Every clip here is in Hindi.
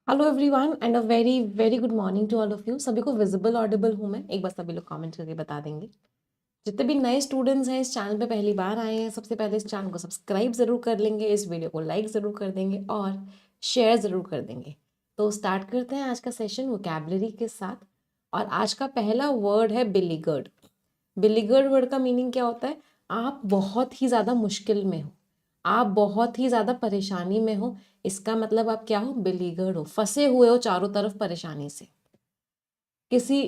Hello everyone and a very very good morning to all of you. सभी को विजिबल ऑडिबल हूँ मैं? एक बार सभी लोग कमेंट करके बता देंगे। जितने भी नए स्टूडेंट्स हैं इस चैनल पे पहली बार आए हैं, सबसे पहले इस चैनल को सब्सक्राइब ज़रूर कर लेंगे, इस वीडियो को लाइक ज़रूर कर देंगे और शेयर ज़रूर कर देंगे। तो स्टार्ट करते हैं आज का सेशन वोकैबुलरी के साथ। और आज का पहला वर्ड है बिलीगर्ड। बिलीगर्ड वर्ड का मीनिंग क्या होता है? आप बहुत ही ज़्यादा मुश्किल में हो, आप बहुत ही ज़्यादा परेशानी में हो। इसका मतलब आप क्या हो? बिलीगर्ड हो, फंसे हुए हो चारों तरफ परेशानी से। किसी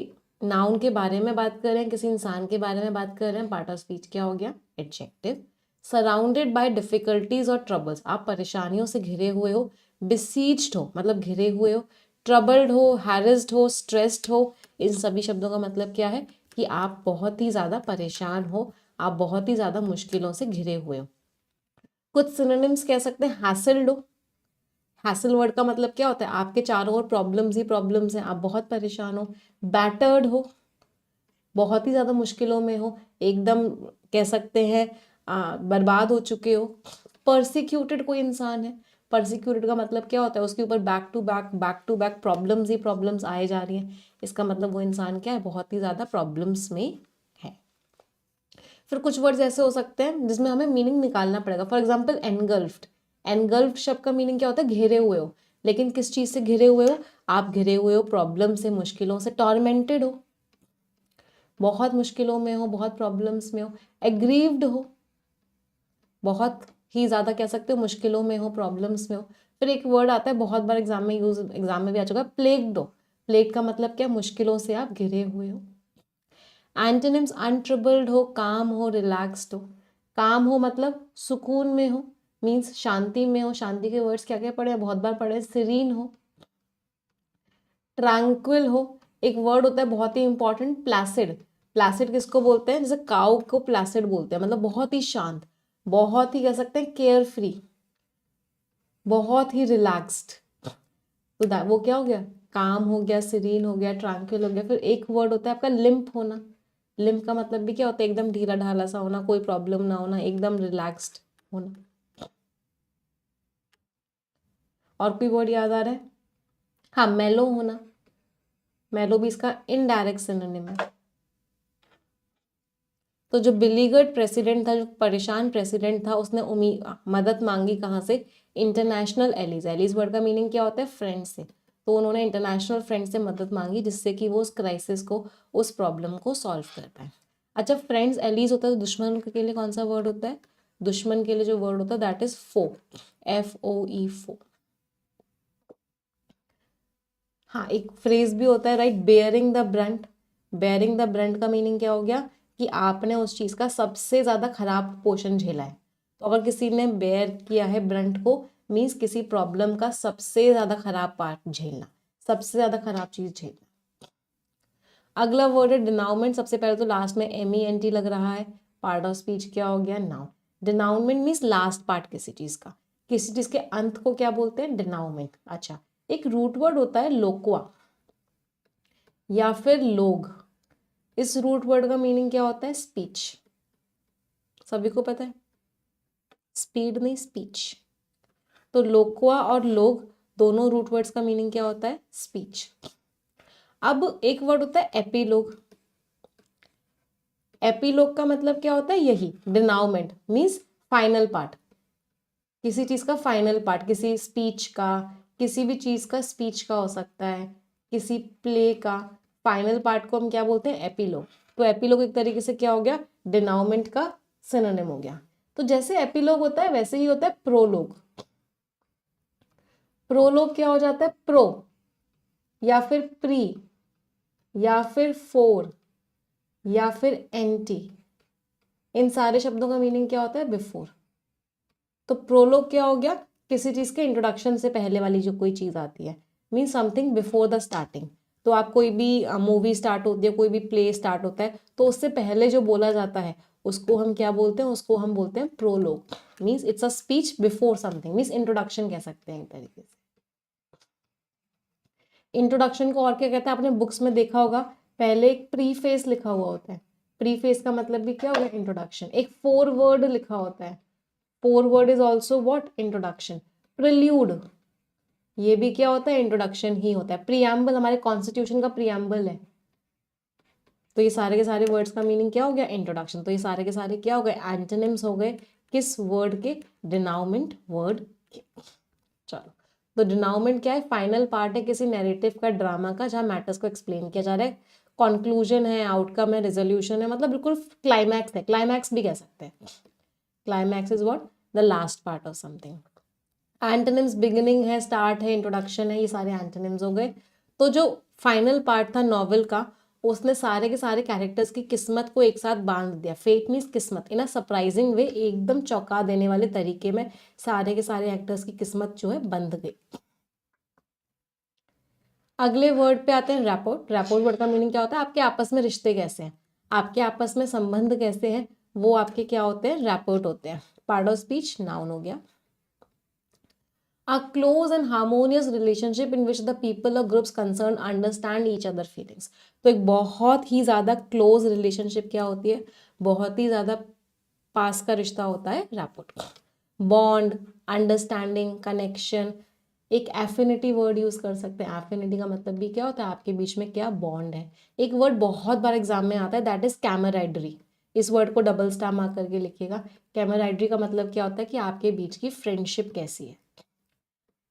नाउन के बारे में बात कर रहे हैं, किसी इंसान के बारे में बात कर रहे हैं। पार्ट ऑफ स्पीच क्या हो गया? एडजेक्टिव। सराउंडेड बाय डिफिकल्टीज और ट्रबल्स, आप परेशानियों से घिरे हुए हो। बिसीज्ड हो मतलब घिरे हुए हो। ट्रबल्ड हो, हैरेस्ड हो, स्ट्रेस्ड हो। इन सभी शब्दों का मतलब क्या है? कि आप बहुत ही ज़्यादा परेशान हो, आप बहुत ही ज़्यादा मुश्किलों से घिरे हुए हो। कुछ सिनोनिम्स कह सकते हैं। हैसल्ड हो, हैसल वर्ड का मतलब क्या होता है? आपके चारों ओर प्रॉब्लम्स ही प्रॉब्लम्स हैं, आप बहुत परेशान हो। बैटर्ड हो, बहुत ही ज़्यादा मुश्किलों में हो, एकदम कह सकते हैं बर्बाद हो चुके हो। परसिक्यूटेड कोई इंसान है, परसिक्यूटेड का मतलब क्या होता है? उसके ऊपर बैक टू बैक प्रॉब्लम्स ही प्रॉब्लम्स आए जा रही हैं। इसका मतलब वो इंसान क्या है? बहुत ही ज़्यादा प्रॉब्लम्स में है। फिर कुछ वर्ड्स ऐसे हो सकते हैं जिसमें हमें मीनिंग निकालना पड़ेगा। For example engulfed. एनगल्फ्ड शब्द का मीनिंग क्या होता है? घेरे हुए हो। लेकिन किस चीज़ से घिरे हुए हो? आप घिरे हुए हो प्रॉब्लम से, मुश्किलों से। टॉर्मेंटेड हो, बहुत मुश्किलों में हो, बहुत प्रॉब्लम्स में हो। एग्रीव्ड हो, बहुत ही ज़्यादा कह सकते हो मुश्किलों में हो, प्रॉब्लम्स में हो। फिर एक वर्ड आता है बहुत बार एग्जाम में भी आ चुका है, प्लेग्ड हो। प्लेग का मतलब क्या? मुश्किलों से आप घिरे हुए हो। एंटोनिम्स अनट्रबल्ड हो, काम हो, रिलैक्स्ड हो। काम हो मतलब सुकून में हो, मीन्स शांति में हो। शांति के वर्ड्स क्या क्या पढ़े हैं? बहुत बार पढ़े हैं। सीरीन हो, ट्रैंक्विल हो। एक वर्ड होता है बहुत ही इंपॉर्टेंट, प्लासिड। प्लासिड किसको बोलते हैं? जैसे काउ को प्लासिड बोलते हैं, मतलब बहुत ही शांत, बहुत ही कह सकते हैं केयर फ्री, बहुत ही रिलैक्स्ड। तो वो क्या हो गया? काम हो गया, सीरीन हो गया, ट्रैंक्विल हो गया। फिर एक वर्ड होता है आपका लिम्प होना। लिम्प का मतलब भी क्या होता है? एकदम ढीला ढाला सा होना, कोई प्रॉब्लम ना होना, एकदम रिलैक्स्ड होना। और कोई वर्ड याद आ रहा है? हाँ, मेलो होना। मेलो भी इसका इनडायरेक्ट सिनोनिम है। तो जो बिलीगर्ड प्रेसिडेंट था, जो परेशान प्रेसिडेंट था, उसने मदद मांगी कहाँ से? International allies. एलीज वर्ड का मीनिंग क्या होता है? फ्रेंड से। तो उन्होंने इंटरनेशनल फ्रेंड से मदद मांगी जिससे कि वो उस क्राइसिस को, उस प्रॉब्लम को सॉल्व कर पाए। अच्छा, फ्रेंड्स एलीज होता है तो दुश्मन के लिए कौन सा वर्ड होता है? दुश्मन के लिए जो वर्ड होता है दैट इज फो। FOE, फो। हाँ, एक फ्रेज भी होता है, right, bearing the Brunt. Bearing the Brunt का मीनिंग क्या हो गया? कि आपने उस चीज का सबसे ज्यादा खराब पोर्शन झेला है। तो अगर किसी ने बेयर किया है ब्रंट को, मीन्स किसी प्रॉब्लम का सबसे ज्यादा खराब पार्ट झेलना, सबसे ज्यादा खराब चीज झेलना। अगला वर्ड है डिनाउमेंट। सबसे पहले तो लास्ट में MENT लग रहा है। पार्ट ऑफ स्पीच क्या हो गया? नाउन। डिनाउमेंट मीन्स लास्ट पार्ट किसी चीज का, किसी चीज के अंत को क्या बोलते हैं? डिनाउमेंट। अच्छा, एक रूट वर्ड होता है लोक्वा या फिर लोग। इस रूट वर्ड का मीनिंग क्या होता है? स्पीच। सभी को पता है, स्पीड नहीं, स्पीच। तो लोक्वा और लोग दोनों रूट वर्ड्स का मीनिंग क्या होता है? स्पीच। अब एक वर्ड होता है एपीलोग। एपीलोग का मतलब क्या होता है? यही डिनाउमेंट मीन्स फाइनल पार्ट, किसी चीज का फाइनल पार्ट, किसी स्पीच का, किसी भी चीज का स्पीच का हो सकता है, किसी प्ले का फाइनल पार्ट को हम क्या बोलते हैं? एपीलोग। तो एपीलोग एक तरीके से क्या हो गया? डिनाउमेंट का सिनोनिम हो गया। तो जैसे एपीलोग होता है वैसे ही होता है प्रोलोग। प्रोलोग क्या हो जाता है? प्रो या फिर प्री या फिर फोर या फिर एंटी, इन सारे शब्दों का मीनिंग क्या होता है? बिफोर। तो प्रोलोग क्या हो गया? किसी चीज के इंट्रोडक्शन से पहले वाली जो कोई चीज आती है, mean something before the starting. तो आप कोई भी मूवी स्टार्ट होती है, कोई भी प्ले स्टार्ट होता है, तो उससे पहले जो बोला जाता है उसको हम क्या बोलते हैं? उसको हम बोलते हैं prologue. Means it's a speech before something, means introduction कह सकते हैं एक तरीके से। इंट्रोडक्शन को और क्या कहते हैं? आपने बुक्स में देखा होगा, पहले एक प्रीफेस लिखा हुआ होता है। प्रीफेस का मतलब भी क्या हो गया? इंट्रोडक्शन। एक फोर वर्ड लिखा होता है, four word is also what? Introduction. Prelude ये भी क्या होता है, इंट्रोडक्शन ही होता है। प्रीएम्बल हमारे कॉन्स्टिट्यूशन का प्रीएम्बल है, तो ये सारे के सारे वर्ड्स का मीनिंग क्या हो गया, इंट्रोडक्शन। तो ये सारे के सारे क्या हो गए, एंटोनिम्स हो गए, किस वर्ड के, डिनाउमेंट वर्ड के। चलो, तो डिनाउमेंट क्या है, फाइनल पार्ट है किसी नैरेटिव का, ड्रामा का, जहाँ मैटर्स को एक्सप्लेन किया जा रहा है। कॉन्क्लूजन है, आउटकम है, रिजोल्यूशन है, मतलब बिल्कुल क्लाइमैक्स है, क्लाइमैक्स भी कह सकते हैं। Climax is what, the last part of something. Antonyms beginning है, स्टार्ट है, इंट्रोडक्शन है, ये सारे एंटोनिम्स हो गए। तो जो फाइनल पार्ट था नॉवेल का, उसने सारे के सारे कैरेक्टर्स की किस्मत को एक साथ बांध दिया। फेट मीन्स किस्मत, इन अ सरप्राइजिंग वे, एकदम चौंका देने वाले तरीके में सारे के सारे एक्टर्स की किस्मत जो है बंध गई। अगले वर्ड पे आते हैं, रैपोर्ट। रैपोर्ट वर्ड का मीनिंग क्या होता है, आपके आपस में रिश्ते कैसे हैं, आपके आपस में संबंध कैसे हैं, वो आपके क्या होते हैं, रैपोर्ट होते हैं। पार्ट ऑफ स्पीच नाउन हो गया। A close and harmonious relationship in which the people or groups concerned understand each other feelings. तो एक बहुत ही ज़्यादा क्लोज रिलेशनशिप क्या होती है, बहुत ही ज़्यादा पास का रिश्ता होता है रैपोर्ट। बॉन्ड, अंडरस्टैंडिंग, कनेक्शन, एक एफिनिटी वर्ड यूज़ कर सकते हैं। एफिनिटी का मतलब भी क्या होता है, आपके बीच में क्या बॉन्ड है। एक वर्ड बहुत बार एग्जाम में आता है, दैट इज कैमराइडरी। इस वर्ड को डबल स्टार मार्क करके लिखिएगा। कैमराइडरी का मतलब क्या होता है कि आपके बीच की फ्रेंडशिप कैसी है,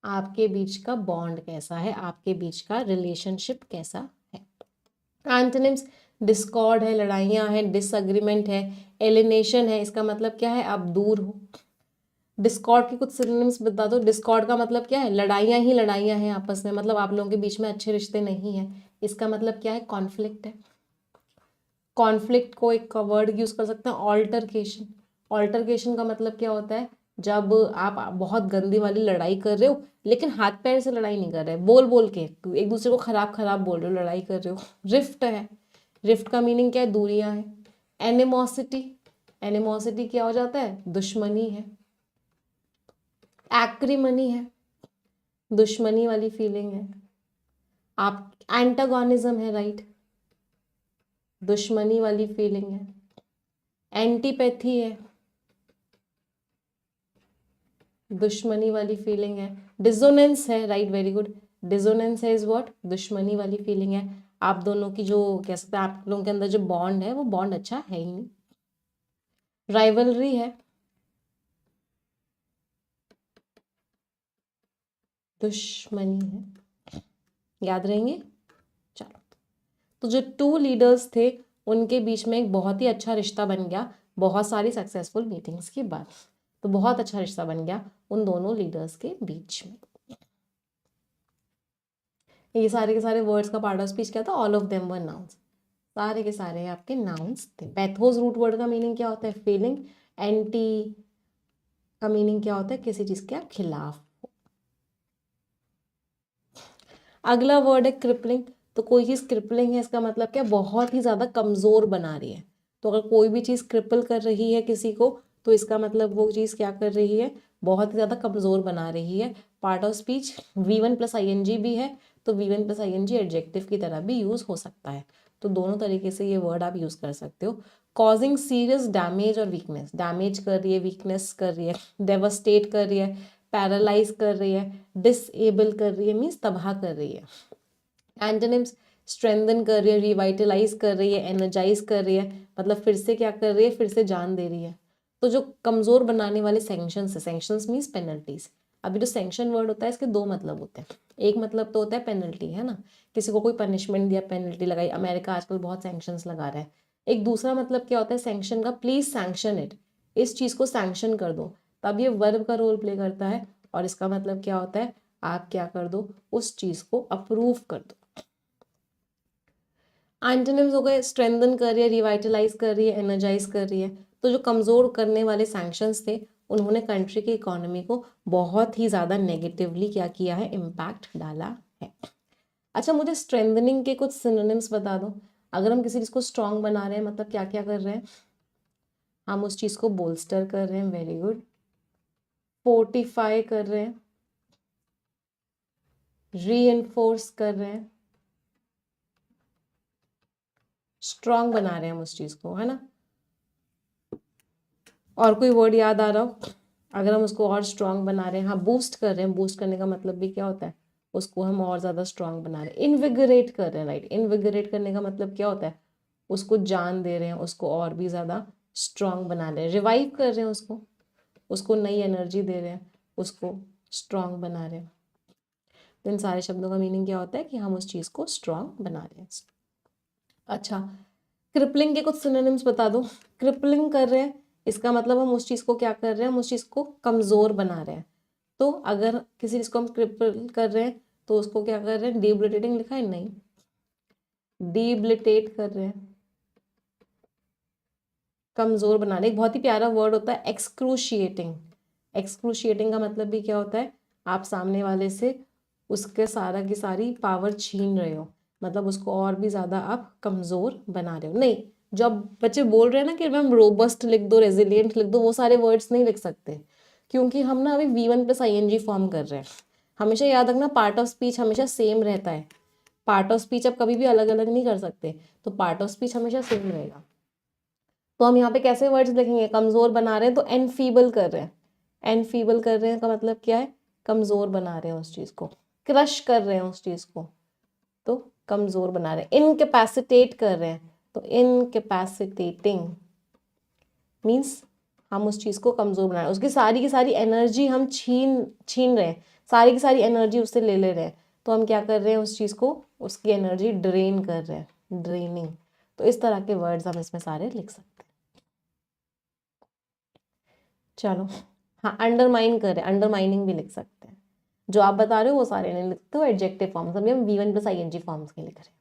आपके बीच का बॉन्ड कैसा है, आपके बीच का रिलेशनशिप कैसा है। एंटोनिम्स, डिस्कॉर्ड है, लड़ाइयाँ हैं, डिसएग्रीमेंट है, एलिनेशन है, इसका मतलब क्या है, आप दूर हो। डिस्कॉर्ड के कुछ सिनोनिम्स बता दो। डिस्कॉर्ड का मतलब क्या है, लड़ाइयाँ ही लड़ाइयाँ हैं आपस में, मतलब आप लोगों के बीच में अच्छे रिश्ते नहीं हैं। इसका मतलब क्या है, कॉन्फ्लिक्ट है। कॉन्फ्लिक्ट को एक वर्ड यूज कर सकते हैं, ऑल्टरकेशन। ऑल्टरकेशन का मतलब क्या होता है, जब आप बहुत गंदी वाली लड़ाई कर रहे हो, लेकिन हाथ पैर से लड़ाई नहीं कर रहे, बोल बोल के एक दूसरे को खराब खराब बोल रहे हो, लड़ाई कर रहे हो। रिफ्ट है, रिफ्ट का मीनिंग क्या है, दूरियां हैं। एनिमोसिटी, एनिमोसिटी क्या हो जाता है, दुश्मनी है। एक्रीमनी है, दुश्मनी वाली फीलिंग है। आप एंटागोनिज्म है, राइट, दुश्मनी वाली फीलिंग है। एंटीपैथी है, दुश्मनी वाली फीलिंग है। डिसोनेंस है, राइट, वेरी गुड। डिसोनेंस है इज व्हाट, दुश्मनी वाली फीलिंग है। आप दोनों की जो कह सकते हैं, आप लोगों के अंदर जो बॉन्ड है वो बॉन्ड अच्छा है ही नहीं। राइवलरी है, दुश्मनी है, याद रहेंगे। चलो, तो जो टू लीडर्स थे उनके बीच में एक बहुत ही अच्छा रिश्ता बन गया, बहुत सारी सक्सेसफुल मीटिंग्स के बाद। तो बहुत अच्छा रिश्ता बन गया उन दोनों लीडर्स के बीच में। ये सारे के सारे वर्ड्स का पार्ट ऑफ स्पीच क्या था, all of them were nouns. सारे के सारे आपके नाउन्स थे। पैथोस रूट वर्ड का मीनिंग क्या होता है, फीलिंग। एंटी का मीनिंग क्या होता है, किसी चीज के आप खिलाफ। अगला वर्ड है क्रिपलिंग। तो कोई चीज क्रिपलिंग है, इसका मतलब क्या, बहुत ही ज्यादा कमजोर बना रही है। तो अगर कोई भी चीज क्रिपल कर रही है किसी को, तो इसका मतलब वो चीज क्या कर रही है, बहुत ही ज्यादा कमजोर बना रही है। Part of speech V1 plus ING भी है, तो V1 प्लस ING एडजेक्टिव की तरह भी यूज हो सकता है। तो दोनों तरीके से ये वर्ड आप यूज कर सकते हो। कॉजिंग सीरियस डैमेज और वीकनेस, डैमेज कर रही है, वीकनेस कर रही है, डेवस्टेट कर रही है, पैरालाइज कर रही है, डिसेबल कर रही है, मीन्स तबाह कर रही है। एंटोनिम्स, स्ट्रेंथन कर रही है, रिवाइटलाइज कर रही है, एनर्जाइज कर रही है, मतलब फिर से क्या कर रही है, फिर से जान दे रही है। तो जो कमजोर बनाने वाले सैंक्शंस है, सैंक्शंस मीन्स पेनल्टीज। अभी जो सैंक्शन वर्ड होता है इसके दो मतलब होते हैं। एक मतलब तो होता है पेनल्टी, है ना, किसी को कोई पनिशमेंट दिया, पेनल्टी लगाई। अमेरिका आजकल बहुत सैंक्शंस लगा रहा है। एक दूसरा मतलब क्या होता है सैंक्शन का, प्लीज सैंक्शन इट, इस चीज को सैंक्शन कर दो। तब ये वर्ब का रोल प्ले करता है, और इसका मतलब क्या होता है, आप क्या कर दो, उस चीज को अप्रूव कर दो। एंटोनिम्स हो गए, स्ट्रेंथन कर रही है, रिवाइटलाइज कर रही है, एनर्जाइज कर रही है। तो जो कमजोर करने वाले सैंक्शंस थे, उन्होंने कंट्री की इकोनॉमी को बहुत ही ज़्यादा नेगेटिवली क्या किया है, इम्पैक्ट डाला है। अच्छा, मुझे स्ट्रेंथनिंग के कुछ सिनोनिम्स बता दो। अगर हम किसी चीज़ को स्ट्रॉन्ग बना रहे हैं, मतलब क्या क्या कर रहे हैं, हम उस चीज़ को बोल्स्टर कर रहे हैं, वेरी गुड। फोर्टिफाई कर रहे हैं, री कर रहे हैं, स्ट्रॉन्ग बना रहे हैं हम उस चीज़ को, है ना। और कोई वर्ड याद आ रहा हो, अगर हम उसको और स्ट्रांग बना रहे हैं, हाँ बूस्ट कर रहे हैं, बूस्ट करने का मतलब भी क्या होता है, उसको हम और ज़्यादा स्ट्रांग बना रहे हैं। इनविगरेट कर रहे हैं, राइट, इनविगरेट करने का मतलब क्या होता है, उसको जान दे रहे हैं, उसको और भी ज़्यादा स्ट्रांग बना रहे हैं, रिवाइव कर रहे हैं उसको नई एनर्जी दे रहे हैं, उसको स्ट्रांग बना रहे हैं। तो इन सारे शब्दों का मीनिंग क्या होता है कि हम उस चीज़ को स्ट्रांग बना रहे हैं। अच्छा, क्रिपलिंग के कुछ सिनोनिम्स बता दो। क्रिपलिंग कर रहे हैं, इसका मतलब हम उस चीज़ को क्या कर रहे हैं, हम उस चीज़ को कमज़ोर बना रहे हैं। तो अगर किसी चीज़ को हम क्रिपल कर रहे हैं तो उसको क्या कर रहे हैं, डिबिलिटेटिंग लिखा है, नहीं, डिबिलिटेट कर रहे हैं, कमज़ोर बना रहे हैं। एक बहुत ही प्यारा वर्ड होता है एक्सक्रूशिएटिंग। एक्सक्रूशिएटिंग का मतलब भी क्या होता है, आप सामने वाले से उसके सारा की सारी पावर छीन रहे हो, मतलब उसको और भी ज़्यादा आप कमज़ोर बना रहे हो। नहीं, जब बच्चे बोल रहे हैं ना कि मैम रोबस्ट लिख दो, रेजिलियंट लिख दो, वो सारे वर्ड्स नहीं लिख सकते, क्योंकि हम ना अभी V1+ING फॉर्म कर रहे हैं। हमेशा याद रखना, पार्ट ऑफ स्पीच हमेशा सेम रहता है। पार्ट ऑफ स्पीच आप कभी भी अलग अलग नहीं कर सकते, तो पार्ट ऑफ स्पीच हमेशा सेम रहेगा। तो हम यहाँ पे कैसे वर्ड्स लिखेंगे, कमज़ोर बना रहे हैं तो एनफीबल कर रहे हैं। एनफीबल कर रहे हैं का मतलब क्या है, कमज़ोर बना रहे हैं उस चीज़ को, क्रश कर रहे हैं उस चीज़ को, तो कमज़ोर बना रहे हैं। इनकेपेसिटेट कर रहे हैं, तो इनकेपेसिटेटिंग मीन्स हम उस चीज़ को कमज़ोर बना रहे हैं, उसकी सारी की सारी एनर्जी हम छीन रहे हैं, सारी की सारी एनर्जी उससे ले रहे हैं। तो हम क्या कर रहे हैं, उस चीज़ को, उसकी एनर्जी ड्रेन कर रहे हैं, ड्रेनिंग। तो इस तरह के वर्ड्स हम इसमें सारे लिख सकते हैं। चलो, हाँ, अंडरमाइन कर रहे हैं, अंडरमाइनिंग भी लिख सकते हैं। जो आप बता रहे हो वो सारे नहीं लिखते हो, एडजेक्टिव फॉर्म्स, अभी हम V1+ING फॉर्म्स के लिख रहे हैं।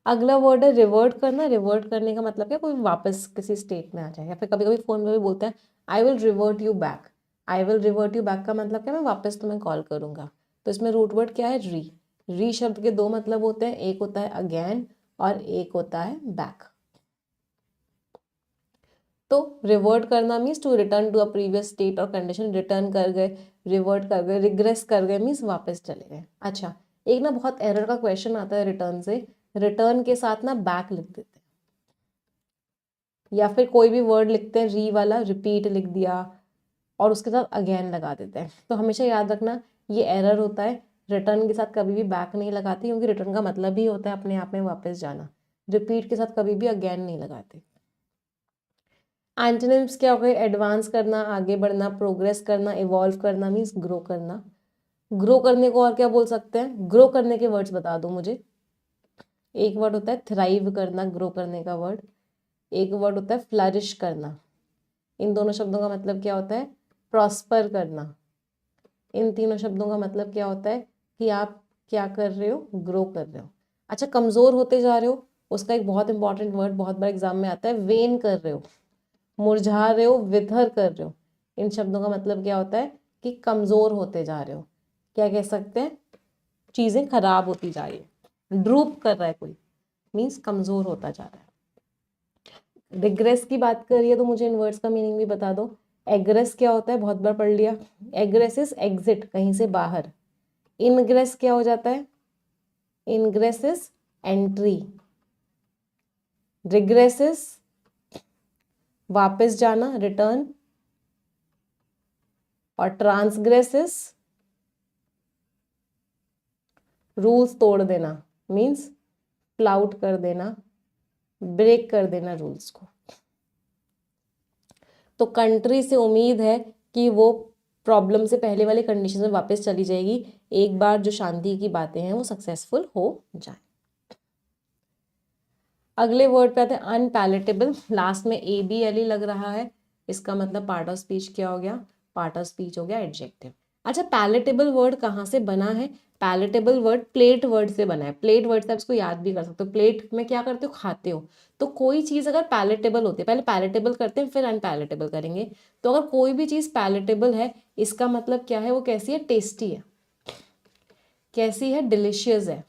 अगला वर्ड है रिवर्ट करना। रिवर्ट करने का मतलब क्या, कोई वापस किसी स्टेट में आ जाए, या फिर कभी कभी फोन में भी बोलते हैं I will revert you back. I will revert you back का मतलब क्या, मैं वापस तुम्हें कॉल करूंगा। तो इसमें रूट वर्ड क्या है, री। री शब्द के दो मतलब होते हैं, एक होता है अगेन और एक होता है बैक। तो रिवर्ट करना means to return to a previous state और कंडीशन। रिटर्न कर गए, रिवर्ट कर गए, रिग्रेस कर गए मीन्स वापस चले गए। अच्छा, एक ना बहुत एरर का क्वेश्चन आता है रिटर्न से, रिटर्न के साथ ना बैक लिख देते हैं, या फिर कोई भी वर्ड लिखते हैं री वाला, रिपीट लिख दिया और उसके साथ अगेन लगा देते हैं। तो हमेशा याद रखना ये एरर होता है, रिटर्न के साथ कभी भी बैक नहीं लगाते, क्योंकि रिटर्न का मतलब ही होता है अपने आप में वापस जाना। रिपीट के साथ कभी भी अगेन नहीं लगाते। एंटोनिम्स क्या हो गए, एडवांस करना, आगे बढ़ना, प्रोग्रेस करना, इवॉल्व करना मीन्स ग्रो करना। ग्रो करने को और क्या बोल सकते हैं, ग्रो करने के वर्ड्स बता दो मुझे। एक वर्ड होता है थ्राइव करना, ग्रो करने का वर्ड। एक वर्ड होता है फ्लरिश करना। इन दोनों शब्दों का मतलब क्या होता है, प्रॉस्पर करना। इन तीनों शब्दों का मतलब क्या होता है कि आप क्या कर रहे हो, ग्रो कर रहे हो। अच्छा, कमजोर होते जा रहे हो, उसका एक बहुत इंपॉर्टेंट वर्ड बहुत बार एग्जाम में आता है, वेन कर रहे हो, मुरझा रहे हो, विथर कर रहे हो। इन शब्दों का मतलब क्या होता है कि कमजोर होते जा रहे हो। क्या कह सकते हैं, चीजें खराब होती जा रही है, ड्रूप कर रहा है कोई, मीन्स कमजोर होता जा रहा है। रिग्रेस की बात करिए तो मुझे इन वर्ड्स का मीनिंग भी बता दो। एग्रेस क्या होता है, बहुत बार पढ़ लिया। एग्रेस इज एग्जिट, कहीं से बाहर। इनग्रेस क्या हो जाता है, ingress is entry. Regress is वापस जाना, रिटर्न। और ट्रांसग्रेस इज रूल्स तोड़ देना, मीन्स फ्लाउट कर देना, ब्रेक कर देना रूल्स को। तो कंट्री से उम्मीद है कि वो प्रॉब्लम से पहले वाले कंडीशन में वापस चली जाएगी, एक बार जो शांति की बातें हैं वो सक्सेसफुल हो जाए। अगले वर्ड पे आते हैं अनपैलेटेबल। लास्ट में ABLE लग रहा है, इसका मतलब पार्ट ऑफ स्पीच क्या हो गया, पार्ट ऑफ स्पीच हो गया एडजेक्टिव। अच्छा, पैलेटेबल वर्ड कहाँ से बना है, पैलेटेबल वर्ड प्लेट वर्ड से बना है। प्लेट वर्ड से आप इसको याद भी कर सकते हो, प्लेट में क्या करते हो, खाते हो। तो कोई चीज़ अगर पैलेटेबल होती है, पहले पैलेटेबल करते हैं फिर अनपैलेटेबल करेंगे। तो अगर कोई भी चीज़ पैलेटेबल है, इसका मतलब क्या है, वो कैसी है, टेस्टी है, कैसी है, डिलिशियस है।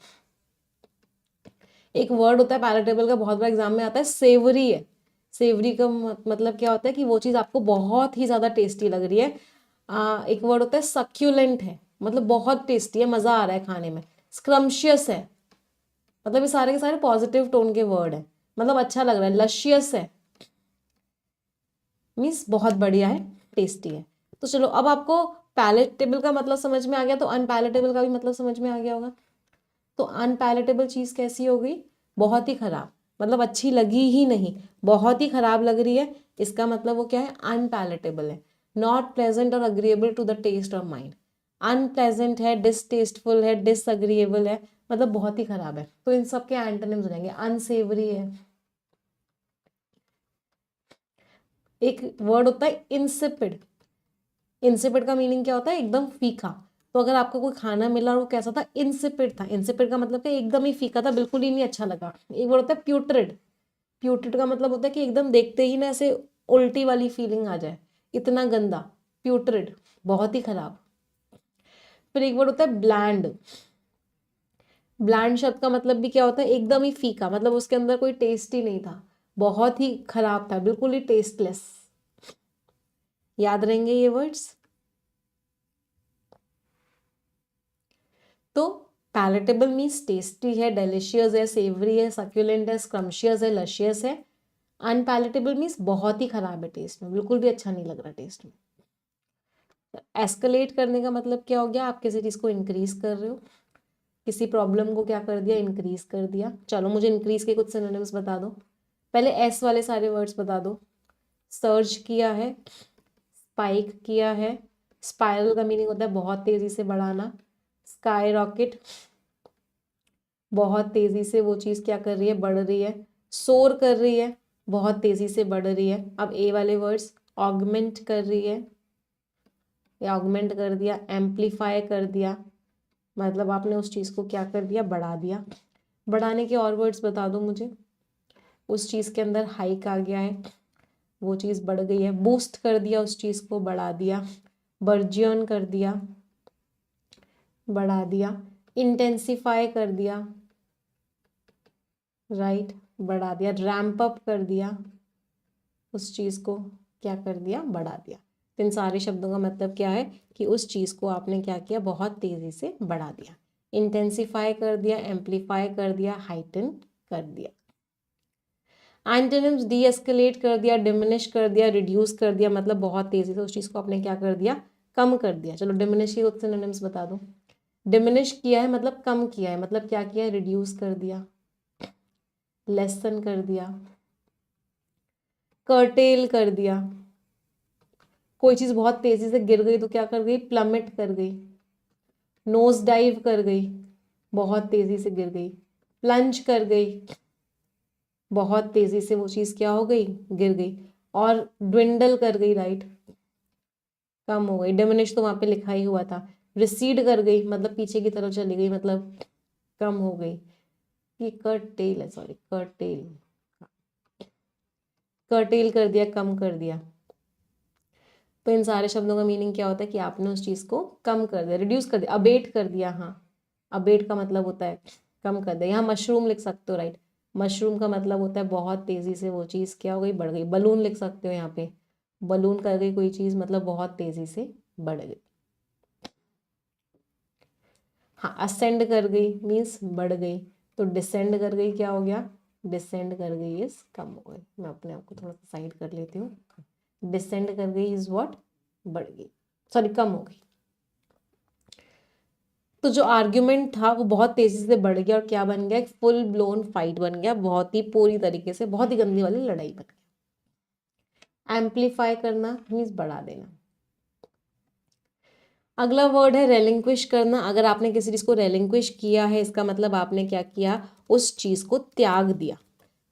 एक वर्ड होता है पैलेटेबल का, बहुत बार एग्जाम में आता है, सेवरी है। सेवरी का मतलब क्या होता है कि वो चीज़ आपको बहुत ही ज़्यादा टेस्टी लग रही है। एक वर्ड होता है सक्यूलेंट है, मतलब बहुत टेस्टी है, मज़ा आ रहा है खाने में। स्क्रम्शियस है, मतलब ये सारे के सारे पॉजिटिव टोन के वर्ड हैं, मतलब अच्छा लग रहा है। लशियस है, मीन्स बहुत बढ़िया है, टेस्टी है। तो चलो अब आपको पैलेटेबल का मतलब समझ में आ गया, तो अनपैलेटेबल का भी मतलब समझ में आ गया होगा। तो अनपैलेटेबल चीज़ कैसी हो गई? बहुत ही खराब, मतलब अच्छी लगी ही नहीं, बहुत ही खराब लग रही है, इसका मतलब वो क्या है? अनपैलेटेबल है। नॉट प्लेजेंट और agreeable to the taste of mind. Unpleasant है, डिसटेस्टफुल है, डिसअग्रीएबल है, मतलब बहुत ही खराब है। तो इन सब के एंटोनिम्स हो जाएंगे। अनसेवरी है, एक वर्ड होता है इंसिपिड। इंसिपिड का मीनिंग क्या होता है? एकदम फीका। तो अगर आपको कोई खाना मिला और वो कैसा था? इंसिपिड था। इंसिपिड का मतलब क्या? एकदम ही फीका था, बिल्कुल ही नहीं अच्छा लगा। एक वर्ड होता है प्यूट्रिड। प्यूट्रिड का मतलब होता है कि एकदम देखते ही ना ऐसे उल्टी वाली फीलिंग आ जाए, इतना गंदा। प्यूट्रिड, बहुत ही खराब। फिर एक वर्ड होता है ब्लैंड। ब्लैंड शब्द का मतलब भी क्या होता है? एकदम ही फीका, मतलब उसके अंदर कोई टेस्ट ही नहीं था, बहुत ही खराब था, बिल्कुल ही टेस्टलेस। याद रहेंगे ये वर्ड्स। तो पैलेटेबल मीन्स टेस्टी है, डेलिशियस है, सेवरी है, सक्यूलेंट है, स्क्रम्शियस है, लशियस है। अनपैलेटेबल मीन्स बहुत ही खराब है टेस्ट में, बिल्कुल भी अच्छा नहीं लग रहा टेस्ट में। एस्केलेट करने का मतलब क्या हो गया? आप किसी चीज़ को इंक्रीज कर रहे हो, किसी प्रॉब्लम को क्या कर दिया? इंक्रीज कर दिया। चलो मुझे इंक्रीज के कुछ सिनोनिम्स बता दो। पहले एस वाले सारे वर्ड्स बता दो। सर्ज किया है, स्पाइक किया है, स्पाइरल का मीनिंग होता है बहुत तेजी से बढ़ाना, स्काई रॉकेट, बहुत तेजी से वो चीज़ क्या कर रही है? बढ़ रही है, सोर कर रही है, बहुत तेजी से बढ़ रही है। अब ए वाले वर्ड्स, ऑगमेंट कर रही है, या ऑगमेंट कर दिया, एम्पलीफाई कर दिया, मतलब आपने उस चीज़ को क्या कर दिया? बढ़ा दिया। बढ़ाने के और वर्ड्स बता दो मुझे। उस चीज़ के अंदर हाइक आ गया है, वो चीज़ बढ़ गई है, बूस्ट कर दिया, उस चीज़ को बढ़ा दिया, बर्जियन कर दिया, बढ़ा दिया, इंटेंसिफाई कर दिया, राइट, बढ़ा दिया, रैम्प अप कर दिया, उस चीज़ को क्या कर दिया? बढ़ा दिया। तो इन सारे शब्दों का मतलब क्या है? कि उस चीज़ को आपने क्या किया? बहुत तेज़ी से बढ़ा दिया, इंटेंसिफाई कर दिया, एम्पलीफाई कर दिया, हाइटन कर दिया। एंटोनिम्स, डी एस्केलेट कर दिया, डिमिनिश कर दिया, रिड्यूस कर दिया, मतलब बहुत तेज़ी से उस चीज़ को आपने क्या कर दिया? कम कर दिया। चलो डिमिनिश के कुछ सिनोनिम्स बता दो। डिमिनिश किया है मतलब कम किया है, मतलब क्या किया है? रिड्यूस कर दिया, लेसन कर दिया, कर्टेल कर दिया। कोई चीज़ बहुत तेज़ी से गिर गई तो क्या कर गई? प्लमेट कर गई। नोज डाइव कर गई, बहुत तेज़ी से गिर गई। प्लंज कर गई, बहुत तेज़ी से वो चीज़ क्या हो गई? गिर गई। और ड्विंडल कर गई, राइट, कम हो गई। डिमिनिश तो वहाँ पे लिखा ही हुआ था। रिसीड कर गई मतलब पीछे की तरफ चली गई, मतलब कम हो गई। ये कर्टेल है, सॉरी, कर्टेल, कर्टेल कर दिया, कम कर दिया। तो इन सारे शब्दों का मीनिंग क्या होता है? कि आपने उस चीज़ को कम कर दिया, रिड्यूस कर दिया, अबेट कर दिया। हाँ, अबेट का मतलब होता है कम कर दिया। यहाँ मशरूम लिख सकते हो, राइट, मशरूम का मतलब होता है बहुत तेज़ी से वो चीज़ क्या हो गई? बढ़ गई। बलून लिख सकते हो यहाँ पे, बलून कर गई कोई चीज़, मतलब बहुत तेज़ी से बढ़ गई। हाँ, असेंड कर गई मीन्स बढ़ गई, तो डिसेंड कर गई क्या हो गया? डिसेंड कर गई इज कम हो गई। मैं अपने आप को थोड़ा सा साइड कर लेती हूँ। डिसेंड कर गई इज व्हाट? बढ़ गई, सॉरी, कम हो गई। तो जो आर्ग्यूमेंट था वो बहुत तेजी से बढ़ गया और क्या बन गया? एक फुल ब्लोन फाइट बन गया, बहुत ही पूरी तरीके से, बहुत ही गंदी वाली लड़ाई बन गई। एम्पलीफाई करना मीन्स बढ़ा देना। अगला वर्ड है रेलिंक्विश करना। अगर आपने किसी चीज़ को रेलिंक्विश किया है, इसका मतलब आपने क्या किया? उस चीज़ को त्याग दिया।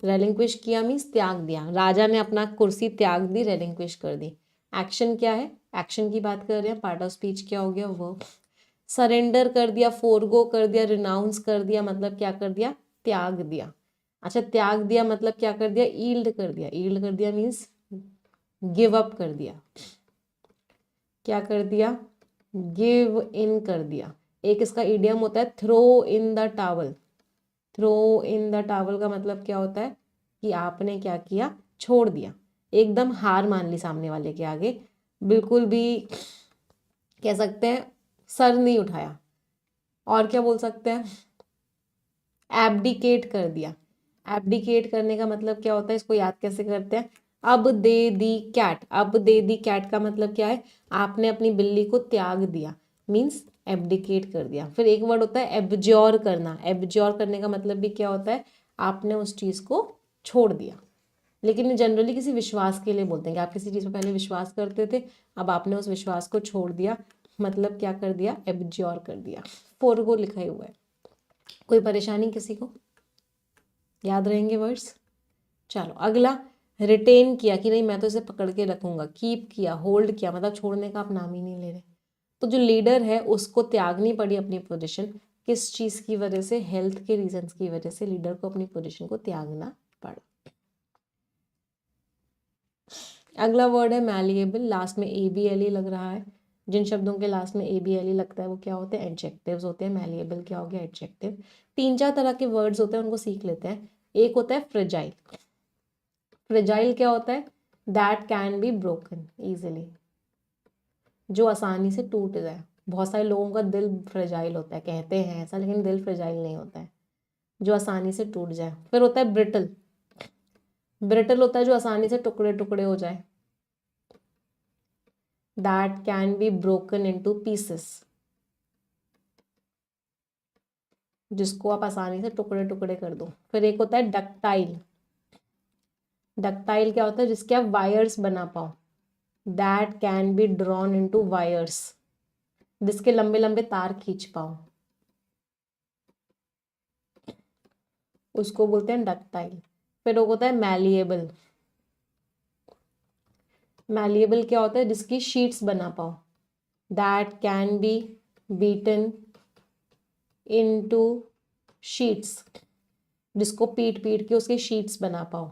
रेलिंक्विश किया मीन्स त्याग दिया। राजा ने अपना कुर्सी त्याग दी, रेलिंक्विश कर दी। एक्शन क्या है? एक्शन की बात कर रहे हैं। पार्ट ऑफ स्पीच क्या हो गया? वो सरेंडर कर दिया, फोरगो कर दिया, रिनाउंस कर दिया, मतलब क्या कर दिया? त्याग दिया। अच्छा, त्याग दिया मतलब क्या कर दिया? ईल्ड कर दिया। ईल्ड कर दिया मीन्स गिव अप कर दिया। क्या कर दिया? गिव इन कर दिया। एक इसका इडियम होता है throw in the towel. Throw in the towel का मतलब क्या होता है? कि आपने क्या किया? छोड़ दिया, एकदम हार मान ली सामने वाले के आगे, बिल्कुल भी कह सकते हैं सर नहीं उठाया। और क्या बोल सकते हैं? एब्डिकेट कर दिया। एब्डिकेट करने का मतलब क्या होता है? इसको याद कैसे करते हैं? अब दे दी कैट, अब दे दी कैट का मतलब क्या है, आपने अपनी बिल्ली को त्याग दिया, मीन्स एब्डिकेट कर दिया। फिर एक वर्ड होता है एब्ज्योर करना, एब्ज्योर करने का मतलब भी क्या होता है, आपने उस चीज़ को छोड़ दिया। लेकिन जनरली किसी विश्वास के लिए बोलते हैं कि आप किसी चीज़ पर पहले विश्वास करते थे, अब आपने उस विश्वास को छोड़ दिया, मतलब क्या कर दिया, एब्ज्योर कर दिया। 4 को लिखा ही हुआ है। कोई परेशानी किसी को, याद रहेंगे वर्ड्स। चलो अगला, रिटेन किया कि नहीं मैं तो इसे पकड़ के रखूंगा, कीप किया, होल्ड किया, मतलब छोड़ने का आप नाम ही नहीं ले रहे। तो जो लीडर है उसको त्यागनी पड़ी अपनी पोजीशन, किस चीज़ की वजह से, हेल्थ के रीजंस की वजह से लीडर को अपनी पोजीशन को त्यागना पड़ा। अगला वर्ड है मैलिएबल, लास्ट में ABLE लग रहा है। जिन शब्दों के लास्ट में ABLE लगता है वो क्या होते हैं, एडजेक्टिव्स होते हैं। मैलिएबल क्या हो गया, एडजेक्टिव। 3-4 तरह के वर्ड्स होते हैं, उनको सीख लेते हैं। एक होता है फ्रेजाइल, फ्रेजाइल क्या होता है, that can be broken easily, जो आसानी से टूट जाए। बहुत सारे लोगों का दिल फ्रेजाइल होता है, कहते हैं ऐसा, लेकिन दिल फ्रेजाइल नहीं होता है, जो आसानी से टूट जाए। फिर होता है ब्रिटल, ब्रिटल होता है जो आसानी से टुकड़े टुकड़े हो जाए, that can be broken into pieces, जिसको आप आसानी से टुकड़े टुकड़े कर दो। फिर एक होता है डक्टाइल, डक्टाइल क्या होता है, जिसके आप वायर्स बना पाओ, that can be drawn into wires, जिसके लंबे लंबे तार खींच पाओ, उसको बोलते हैं डक्टाइल। फिर वो होता है मैलिएबल, मैलिएबल क्या होता है, जिसकी शीट्स बना पाओ, that can be beaten into sheets, जिसको पीट पीट के उसके शीट्स बना पाओ,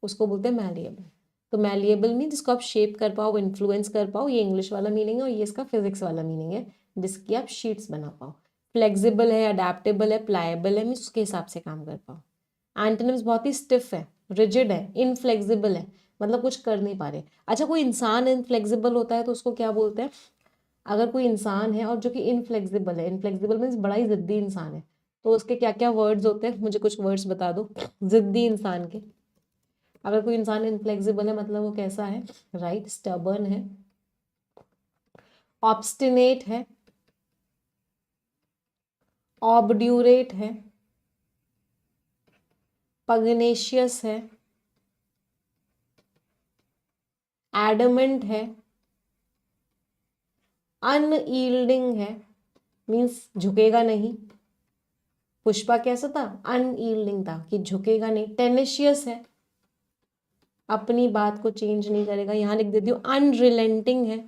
उसको बोलते हैं मैलिएबल। तो मैलिएबल मीन जिसको आप शेप कर पाओ, इन्फ्लुएंस कर पाओ, ये इंग्लिश वाला मीनिंग है, और ये इसका फिजिक्स वाला मीनिंग है, जिसकी आप शीट्स बना पाओ। फ्लेक्सिबल है, अडेप्टेबल है, प्लायबल है, मीन उसके हिसाब से काम कर पाओ। एंटोनिम्स बहुत ही स्टिफ है, रिजिड है, इनफ्लेक्सिबल है, मतलब कुछ कर नहीं पा रहे। अच्छा, कोई इंसान इनफ्लेक्सिबल होता है तो उसको क्या बोलते हैं, अगर कोई इंसान है और जो कि इनफ्लेक्सिबल है, इनफ्लेक्सिबल मीन्स बड़ा ही जिद्दी इंसान है, तो उसके क्या क्या वर्ड्स होते हैं, मुझे कुछ वर्ड्स बता दो जिद्दी इंसान के। अगर कोई इंसान इनफ्लेक्सिबल है मतलब वो कैसा है, राइट, स्टबर्न है, ऑब्स्टिनेट है, ऑबड्यूरेट है, पगनेशियस है, एडमेंट है, अनयील्डिंग है, मीन्स झुकेगा नहीं। पुष्पा कैसा था, अनयील्डिंग था कि झुकेगा नहीं। टेनेशियस है, अपनी बात को चेंज नहीं करेगा। यहाँ लिख देती हूँ अनरिलेंटिंग है,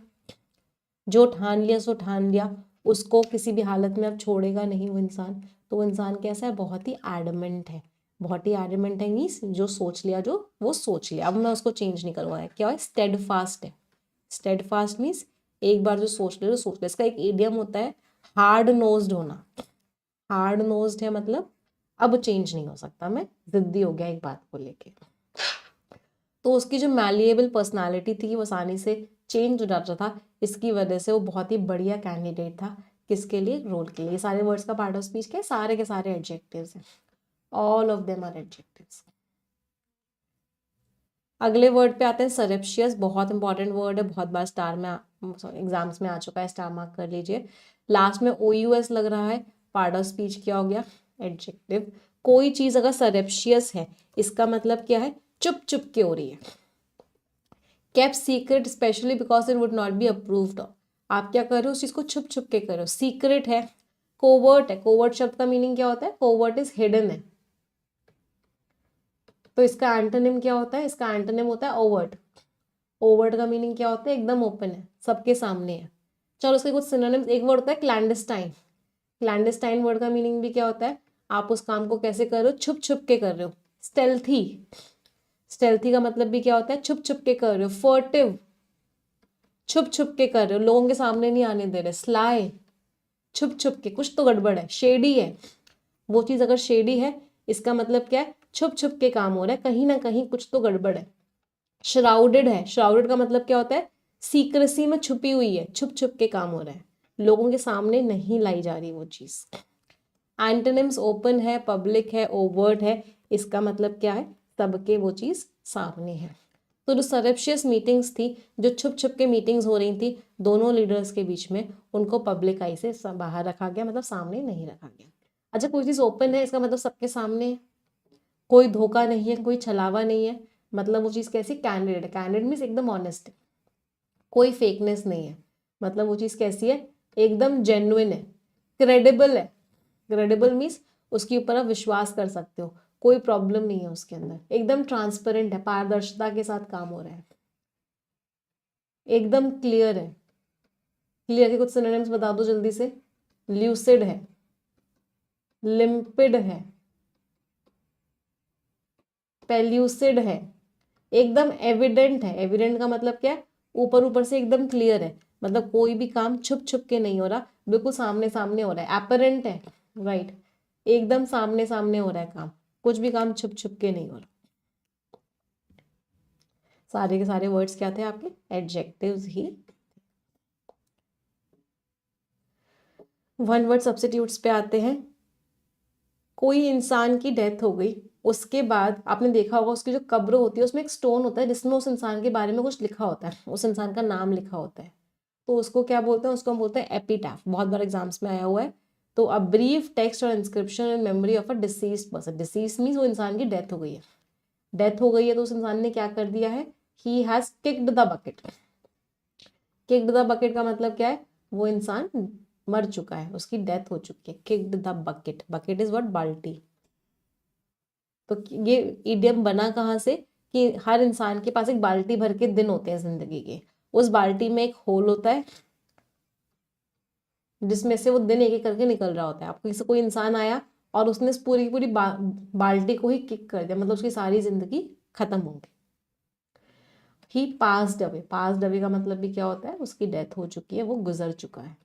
जो ठान लिया सो ठान लिया, उसको किसी भी हालत में अब छोड़ेगा नहीं वो इंसान। तो वो इंसान कैसा है, बहुत ही एडमेंट है, बहुत ही एडमेंट है मीन्स जो सोच लिया जो वो सोच लिया, अब मैं उसको चेंज नहीं करूँगा। क्या है, स्टेडफास्ट है, स्टेडफास्ट मीन्स एक बार जो सोच ले तो सोच ले। इसका एक इडियम होता है हार्ड नोज्ड होना, हार्ड नोज्ड है मतलब अब चेंज नहीं हो सकता, मैं जिद्दी हो गया एक बात को लेके। तो उसकी जो मैलिएबल पर्सनालिटी थी वो आसानी से चेंज हो जाता था, इसकी वजह से वो बहुत ही बढ़िया कैंडिडेट था। किसके लिए, रोल के लिए। ये सारे वर्ड्स का पार्ट ऑफ स्पीच के सारे एडजेक्टिव्स हैं, all of them are adjectives. अगले वर्ड पे आते हैं सरेप्शियस, बहुत इंपॉर्टेंट वर्ड है, बहुत बार स्टार में एग्जाम्स में आ चुका है, स्टार मार्क कर लीजिए। लास्ट में OUS लग रहा है, पार्ट ऑफ स्पीच क्या हो गया, एडजेक्टिव। कोई चीज अगर सरेप्शियस है इसका मतलब क्या है, चुप चुप के हो रही है। Kept secret specially because it would not be approved, आप क्या कर रहे हो, उस चीज को छुप छुप के कर रहे हो। सीक्रेट है, कोवर्ट है, कोवर्ट शब्द का मीनिंग क्या होता है, कोवर्ट इज हिडन है, तो इसका एंटोनिम क्या होता है, इसका एंटोनिम होता है ओवर्ट। ओवर्ट का मीनिंग क्या होता है, एकदम ओपन है, सबके सामने है। चलो उसके कुछ सिनोनिम्स, एक वर्ड होता है क्लैंडस्टाइन, क्लैंडस्टाइन वर्ड का मीनिंग भी क्या होता है, आप उस काम को कैसे कर रहे हो, छुप छुप के कर रहे हो। स्टेल्थी, स्टेल्थी का मतलब भी क्या होता है, छुप छुप के कर रहे हो। फर्टिव, छुप छुप के कर रहे हो, लोगों के सामने नहीं आने दे रहे। स्लाई, छुप छुप के, कुछ तो गड़बड़ है। शेडी है, वो चीज अगर शेडी है इसका मतलब क्या है, छुप छुप के काम हो रहा है, कहीं ना कहीं कुछ तो गड़बड़ है। श्राउडेड है, श्राउडेड का मतलब क्या होता है, सीक्रेसी में छुपी हुई है, छुप छुप के काम हो रहा है, लोगों के सामने नहीं लाई जा रही वो चीज। एंटोनिम्स ओपन है, पब्लिक है, ओवर्ट है, इसका मतलब क्या है, सबके वो चीज सामने है। तो जो सरप्शियस मीटिंग्स थी, जो छुप छुप के मीटिंग्स हो रही थी दोनों लीडर्स के बीच में, उनको पब्लिक आई से बाहर रखा गया, मतलब सामने नहीं रखा गया। अच्छा, कोई चीज़ ओपन है इसका मतलब सबके सामने है, कोई धोखा नहीं है, कोई छलावा नहीं है, मतलब वो चीज़ कैसी, कैंडिडेट है। कैंडिडेट मीन्स एकदम ऑनेस्ट है, कोई फेकनेस नहीं है, मतलब वो चीज़ कैसी है, एकदम जेन्युइन है, क्रेडिबल है। क्रेडिबल मीन्स उसके ऊपर आप विश्वास कर सकते हो, कोई प्रॉब्लम नहीं है उसके अंदर, एकदम ट्रांसपेरेंट है, पारदर्शिता के साथ काम हो रहा है, एकदम क्लियर है। क्लियर के कुछ सिनोनिम्स बता दो जल्दी से। ल्यूसिड है, लिम्पिड है, पेल्यूसिड है, एकदम एविडेंट है। एविडेंट का मतलब क्या है, ऊपर ऊपर से एकदम क्लियर है, मतलब कोई भी काम छुप छुप के नहीं हो रहा, बिल्कुल सामने सामने हो रहा है। एपरेंट है, राइट, एकदम सामने सामने हो रहा है काम, कुछ भी काम छुप छुप के नहीं हो रहा। सारे के सारे वर्ड्स क्या थे आपके, एडजेक्टिव्स ही। वन वर्ड सब्स्टिट्यूट्स पे आते हैं। कोई इंसान की डेथ हो गई, उसके बाद आपने देखा होगा उसकी जो कब्र होती है उसमें एक स्टोन होता है जिसमें उस इंसान के बारे में कुछ लिखा होता है, उस इंसान का नाम लिखा होता है, तो उसको क्या बोलते हैं, उसको हम बोलते हैं एपिटैफ। बहुत बार एग्जाम्स में आया हुआ है। तो अ ब्रीफ टेक्स्ट और inscription in memory of a deceased person. Disease means वो इंसान की डेथ हो गई है। डेथ हो गई है तो उस इंसान ने क्या कर दिया है, he has kicked the bucket. Kicked the bucket का मतलब क्या है, वो इंसान मर चुका है, उसकी डेथ हो चुकी है। Kicked the bucket, bucket is what, बाल्टी। तो ये इडियम बना कहाँ से, कि हर इंसान के पास एक बाल्टी भर के दिन होते हैं जिंदगी के, उस बाल्टी में एक होल होता है जिसमें से वो दिन एक एक करके निकल रहा होता है। आपको किसी कोई इंसान आया और उसने इस पूरी की पूरी बाल्टी को ही किक कर दिया, मतलब उसकी सारी जिंदगी खत्म होगी। ही पास्ड अवे, पास्ड अवे का मतलब भी क्या होता है, उसकी डेथ हो चुकी है, वो गुजर चुका है।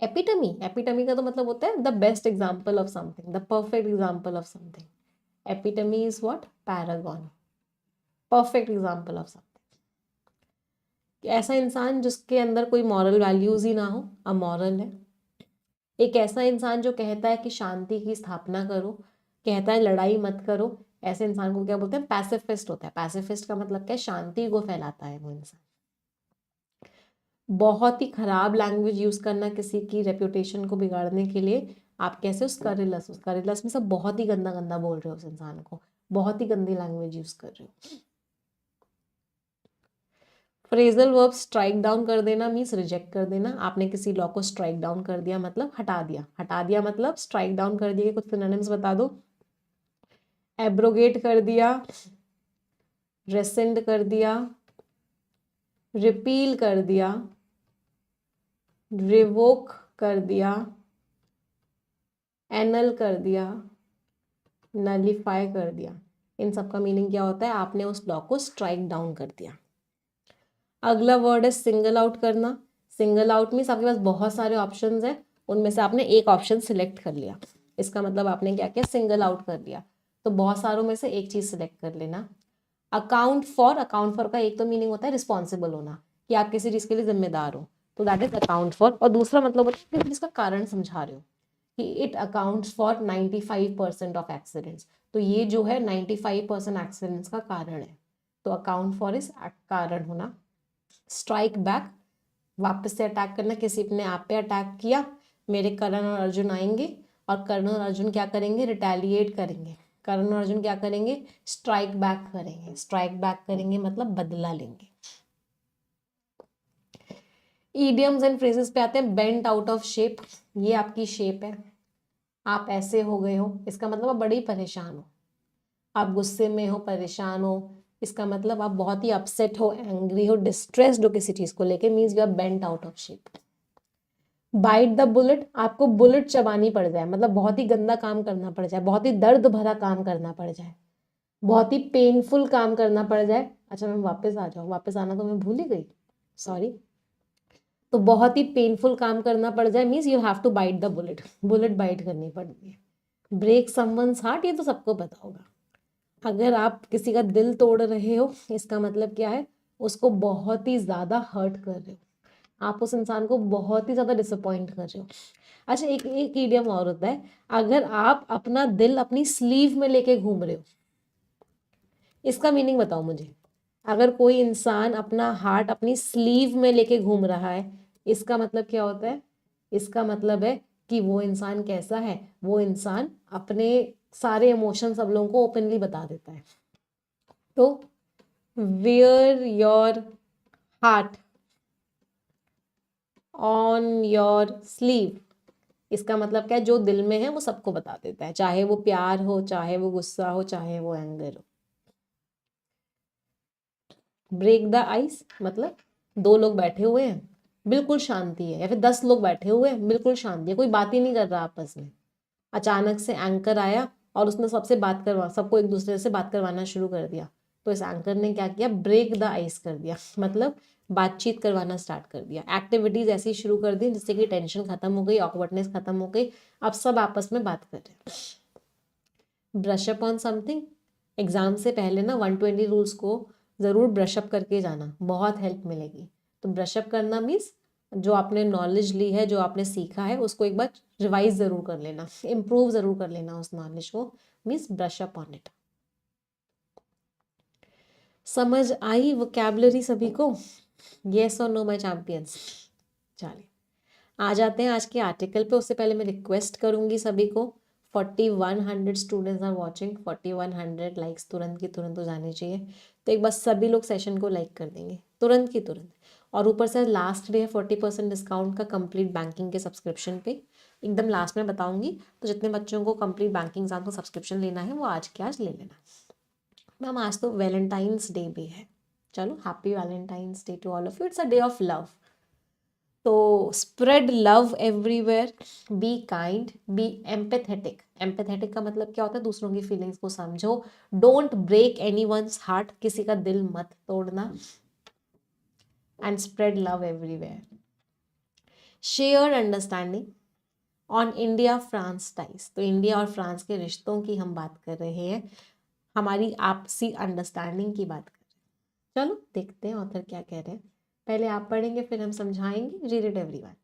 एपिटमी, एपिटमी का तो मतलब होता है the best example of something, the perfect example of something. Epitome is what, Paragon, perfect example of something. ऐसा इंसान जिसके अंदर कोई मॉरल वैल्यूज ही ना हो, अमॉरल है। एक ऐसा इंसान जो कहता है कि शांति की स्थापना करो, कहता है लड़ाई मत करो, ऐसे इंसान को क्या बोलते हैं, पैसिफिस्ट होता है। पैसिफिस्ट का मतलब क्या है, शांति को फैलाता है वो इंसान। बहुत ही खराब लैंग्वेज यूज करना किसी की रेपुटेशन को बिगाड़ने के लिए, आप कैसे उस करेलस में सब बहुत ही गंदा गंदा बोल रहे हो उस इंसान को, बहुत ही गंदी लैंग्वेज यूज कर रहे हो। फ्रेजल वर्ब स्ट्राइक डाउन कर देना मीन्स रिजेक्ट कर देना। आपने किसी लॉ को स्ट्राइक डाउन कर दिया मतलब हटा दिया, हटा दिया मतलब स्ट्राइक डाउन कर दिया। कुछ सिनोनिम्स बता दो। एब्रोगेट कर दिया, रेसेंड कर दिया, रिपील कर दिया, रिवोक कर दिया, एनल कर दिया, नलीफाई कर दिया। इन सब का मीनिंग क्या होता है, आपने उस लॉ को स्ट्राइक डाउन कर दिया। अगला वर्ड है सिंगल आउट करना। सिंगल आउट मीन्स आपके पास बहुत सारे ऑप्शंस हैं, उनमें से आपने एक ऑप्शन सिलेक्ट कर लिया, इसका मतलब आपने क्या किया, सिंगल आउट कर लिया। तो बहुत सारों में से एक चीज सिलेक्ट कर लेना। अकाउंट फॉर, अकाउंट फॉर का एक तो मीनिंग होता है रिस्पॉन्सिबल होना, कि आप किसी चीज के लिए जिम्मेदार हो, तो दैट इज अकाउंट फॉर। और दूसरा मतलब होता है कि इसका कारण समझा रहे हो, कि it accounts for 95% of accidents. तो ये जो है 95% एक्सीडेंट्स का कारण है, तो अकाउंट फॉर इज कारण होना। स्ट्राइक बैक, वापस से अटैक करना, किसी ने आप पे अटैक किया, मेरे करण और अर्जुन आएंगे और करण और अर्जुन क्या करेंगे, रिटेलिएट करेंगे। करण और अर्जुन क्या करेंगे, स्ट्राइक बैक करेंगे। स्ट्राइक बैक करेंगे मतलब बदला लेंगे। ईडियम्स एंड फ्रेजेस पे आते हैं। बेंट आउट ऑफ शेप, ये आपकी शेप है, आप ऐसे हो गए हो, इसका मतलब आप बड़े ही परेशान हो, आप गुस्से में हो, परेशान हो, इसका मतलब आप बहुत ही अपसेट हो, एंग्री हो, डिस्ट्रेस्ड हो किसी चीज को लेके, means you are bent out of shape. Bite the bullet, आपको बुलेट चबानी पड़ जाए, मतलब बहुत ही गंदा काम करना पड़ जाए, बहुत ही दर्द भरा काम करना पड़ जाए, बहुत ही पेनफुल काम करना पड़ जाए। अच्छा मैं वापस आ जाऊँ, वापस आना तो मैं भूल ही गई, सॉरी। तो बहुत ही पेनफुल काम करना पड़ जाए means you have to bite the bullet, bullet bite करनी पड़ती है। ब्रेक समवन्स हार्ट, ये तो सबको पता होगा। अगर आप किसी का दिल तोड़ रहे हो, इसका मतलब क्या है, उसको बहुत ही ज्यादा हर्ट कर रहे हो, आप उस इंसान को बहुत ही ज्यादा डिसअपॉइंट कर रहे हो। अच्छा एक एक इडियम और होता है, अगर आप अपना दिल अपनी स्लीव में लेके घूम रहे हो, इसका मीनिंग बताओ मुझे। अगर कोई इंसान अपना हार्ट अपनी स्लीव में लेके घूम रहा है, इसका मतलब क्या होता है? इसका मतलब है कि वो इंसान कैसा है? वो इंसान अपने सारे इमोशन सब लोगों को ओपनली बता देता है। तो wear your heart on your sleeve, इसका मतलब क्या है? जो दिल में है वो सबको बता देता है, चाहे वो प्यार हो, चाहे वो गुस्सा हो, चाहे वो एंगर हो। ब्रेक द आइस मतलब दो लोग बैठे हुए हैं, बिल्कुल शांति है, या फिर 10 लोग बैठे हुए हैं, बिल्कुल शांति है, कोई बात ही नहीं कर रहा आपस में। अचानक से एंकर आया और उसने सबको एक दूसरे से बात करवाना शुरू कर दिया। तो इस एंकर ने क्या किया? ब्रेक द आइस कर दिया, मतलब बातचीत करवाना स्टार्ट कर दिया, एक्टिविटीज ऐसी शुरू कर दी जिससे कि टेंशन खत्म हो गई, ऑकवर्डनेस खत्म हो गई, अब सब आपस में बात कर रहे हैं। Brush up on something, exam से पहले ना 120 रूल्स को ज़रूर ब्रशअप करके जाना, बहुत हेल्प मिलेगी। तो ब्रशअप करना मीन्स जो आपने नॉलेज ली है, जो आपने सीखा है, उसको एक बार रिवाइज ज़रूर कर लेना, इम्प्रूव ज़रूर कर लेना उस नॉलेज को, मीन्स ब्रशअप ऑन इट। समझ आई वोकैबुलरी सभी को? येस और नो माय चैंपियंस? चलिए आ जाते हैं आज के आर्टिकल पे। उससे पहले मैं रिक्वेस्ट करूंगी सभी को, 4100 स्टूडेंट्स आर वाचिंग, 4100 लाइक्स तुरंत की तुरंत हो जाने चाहिए। तो एक बार सभी लोग सेशन को लाइक कर देंगे तुरंत की तुरंत। और ऊपर से लास्ट डे है 40% डिस्काउंट का कंप्लीट बैंकिंग के सब्सक्रिप्शन पे, एकदम लास्ट में बताऊंगी। तो जितने बच्चों को कंप्लीट बैंकिंग एग्जाम का सब्सक्रिप्शन लेना है वो आज के आज ले लेना। मैम आज तो वैलेंटाइंस डे भी है, चलो happy Valentine's day to all of you, it's a day of love. तो spread love everywhere, be kind, be empathetic. Empathetic का मतलब क्या होता है? दूसरों की फीलिंग्स को समझो। डोंट ब्रेक एनीवन्स हार्ट, किसी का दिल मत तोड़ना। And spread love everywhere. Share understanding on India France ties, तो इंडिया और फ्रांस के रिश्तों की हम बात कर रहे हैं, हमारी आपसी अंडरस्टैंडिंग की बात कर रहे हैं। चलो देखते हैं ऑथर क्या कह रहे हैं। पहले आप पढ़ेंगे फिर हम समझाएंगे। Read it everyone.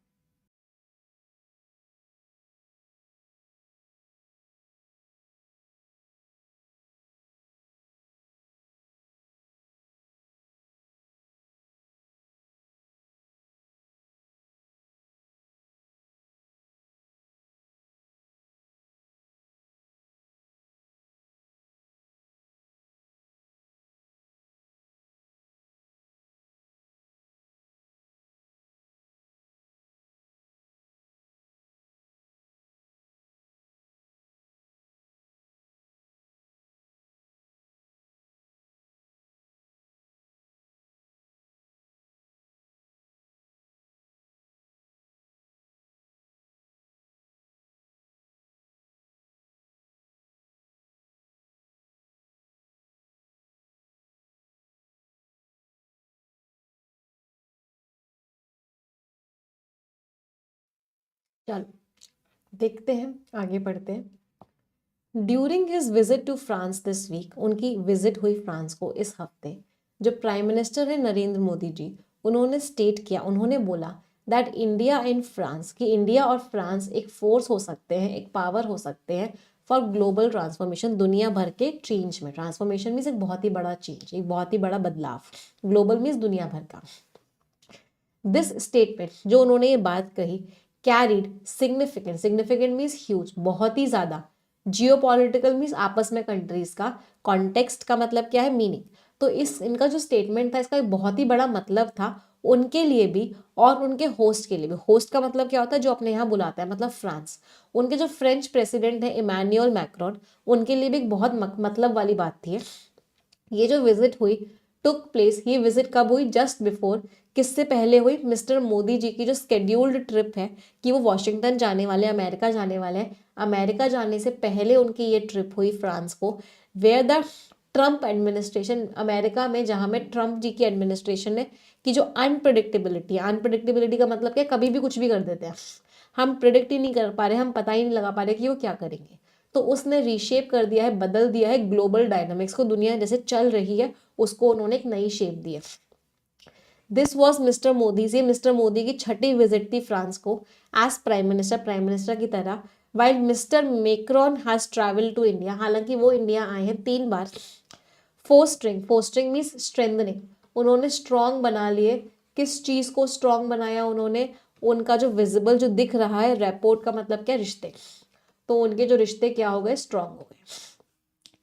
चलो देखते हैं, आगे बढ़ते हैं। During his visit to France this week, उनकी विजिट हुई फ्रांस को इस हफ्ते, जो प्राइम मिनिस्टर है नरेंद्र मोदी जी, उन्होंने स्टेट किया, उन्होंने बोला दैट इंडिया एंड फ्रांस, कि इंडिया और फ्रांस एक फोर्स हो सकते हैं, एक पावर हो सकते हैं फॉर ग्लोबल ट्रांसफॉर्मेशन, दुनिया भर के चेंज में। ट्रांसफॉर्मेशन मीन्स एक बहुत ही बड़ा चेंज, एक बहुत ही बड़ा बदलाव। ग्लोबल मीन्स दुनिया भर का। दिस स्टेटमेंट, जो उन्होंने ये बात कही, carried significant, significant means huge, बहुत ही ज्यादा, जियोपॉलिटिकल मीन्स आपस में कंट्रीज का, कॉन्टेक्स्ट का मतलब क्या है? मीनिंग। तो इस इनका जो स्टेटमेंट था इसका एक बहुत ही बड़ा मतलब था उनके लिए भी और उनके होस्ट के लिए भी। होस्ट का मतलब क्या होता है? जो अपने यहाँ बुलाता है, मतलब फ्रांस। उनके जो फ्रेंच प्रेसिडेंट है इमैनुअल मैक्रोन, उनके लिए भी एक बहुत मतलब वाली बात थी। ये जो विजिट हुई टुक प्लेस, ये विजिट कब हुई? जस्ट बिफोर, किससे पहले हुई? मिस्टर मोदी जी की जो स्केड्यूल्ड ट्रिप है कि वो वॉशिंगटन जाने वाले, अमेरिका जाने वाले हैं, अमेरिका जाने से पहले उनकी ये ट्रिप हुई फ्रांस को, where the Trump administration, America में जहाँ में ट्रम्प जी की एडमिनिस्ट्रेशन है की जो अनप्रडिक्टेबिलिटी है, अनप्रडिक्टेबिलिटी का मतलब क्या? कभी भी कुछ भी कर देते हैं, हम प्रिडिक्ट ही नहीं कर पा रहे, हम पता ही नहीं लगा पा रहे कि वो क्या करेंगे। तो उसने रीशेप कर दिया है, बदल दिया है ग्लोबल डायनामिक्स को, दुनिया जैसे चल रही है उसको उन्होंने एक नई शेप दी है। दिस वॉज मिस्टर मोदी, से मिस्टर मोदी की छठी विजिट थी फ्रांस को as prime minister, prime minister की तरह। While Mister Macron has travel to India, हालांकि वो इंडिया आए हैं 3 बार फोस्टरिंग मीन्स स्ट्रेंथनिंग, उन्होंने स्ट्रॉन्ग बना लिए। किस चीज को स्ट्रॉन्ग बनाया उन्होंने? उनका जो विजिबल जो दिख रहा है, रेपोर्ट का मतलब क्या? रिश्ते। तो उनके जो रिश्ते क्या हो गए? स्ट्रॉन्ग हो गए।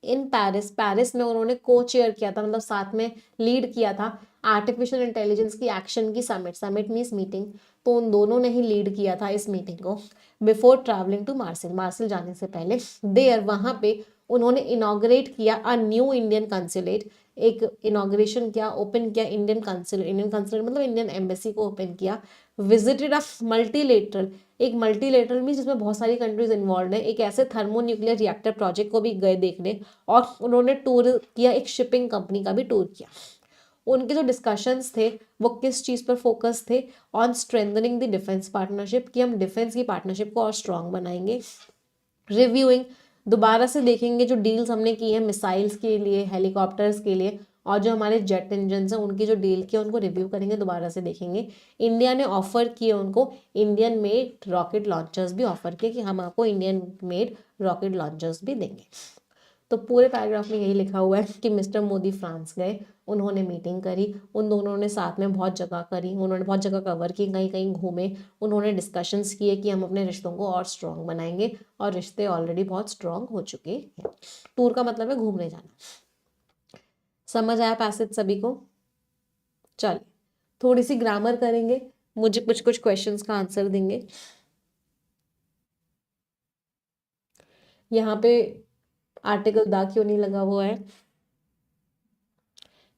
इन पेरिस में उन्होंने को चेयर किया था, मतलब साथ में लीड किया था आर्टिफिशियल इंटेलिजेंस की एक्शन की समिट मीन्स मीटिंग। तो उन दोनों ने ही लीड किया था इस मीटिंग को। बिफोर ट्रैवलिंग टू मार्सिल जाने से पहले देयर वहां पे उन्होंने इनॉग्रेट किया अ न्यू इंडियन कंसुलेट, एक इनॉग्रेशन किया, ओपन किया इंडियन कंसुलेट मतलब इंडियन एम्बेसी को ओपन किया। विजिटेड अ मल्टीलेटरल, एक मल्टीलेटरल में जिसमें बहुत सारी कंट्रीज इन्वॉल्व है, एक ऐसे थर्मोन्यूक्लियर रिएक्टर प्रोजेक्ट को भी गए देखने। और उन्होंने टूर किया, एक शिपिंग कंपनी का भी टूर किया। उनके जो डिस्कशंस थे वो किस चीज़ पर फोकस थे? On strengthening the defence partnership, कि हम डिफेंस की पार्टनरशिप को और स्ट्रांग बनाएंगे। रिव्यूइंग, दोबारा से देखेंगे जो डील्स हमने की है मिसाइल्स के लिए, हेलीकॉप्टर्स के लिए, और जो हमारे जेट इंजन हैं उनकी जो डील की है उनको रिव्यू करेंगे, दोबारा से देखेंगे। इंडिया ने ऑफर किए उनको इंडियन मेड रॉकेट लॉन्चर्स भी ऑफर किए, कि हम आपको इंडियन मेड रॉकेट लॉन्चर्स भी देंगे। तो पूरे पैराग्राफ में यही लिखा हुआ है कि मिस्टर मोदी फ्रांस गए, उन्होंने मीटिंग करी, उन दोनों ने साथ में बहुत जगह करी, उन्होंने बहुत जगह कवर की, कहीं कहीं घूमे, उन्होंने डिस्कशंस किए कि हम अपने रिश्तों को और स्ट्रॉन्ग बनाएंगे, और रिश्ते ऑलरेडी बहुत स्ट्रॉन्ग हो चुके हैं। टूर का मतलब है घूमने जाना। समझ आया पैसेज सभी को? चलिए थोड़ी सी ग्रामर करेंगे, मुझे कुछ कुछ क्वेश्चंस का आंसर देंगे। यहाँ पे आर्टिकल दा क्यों नहीं लगा हुआ है?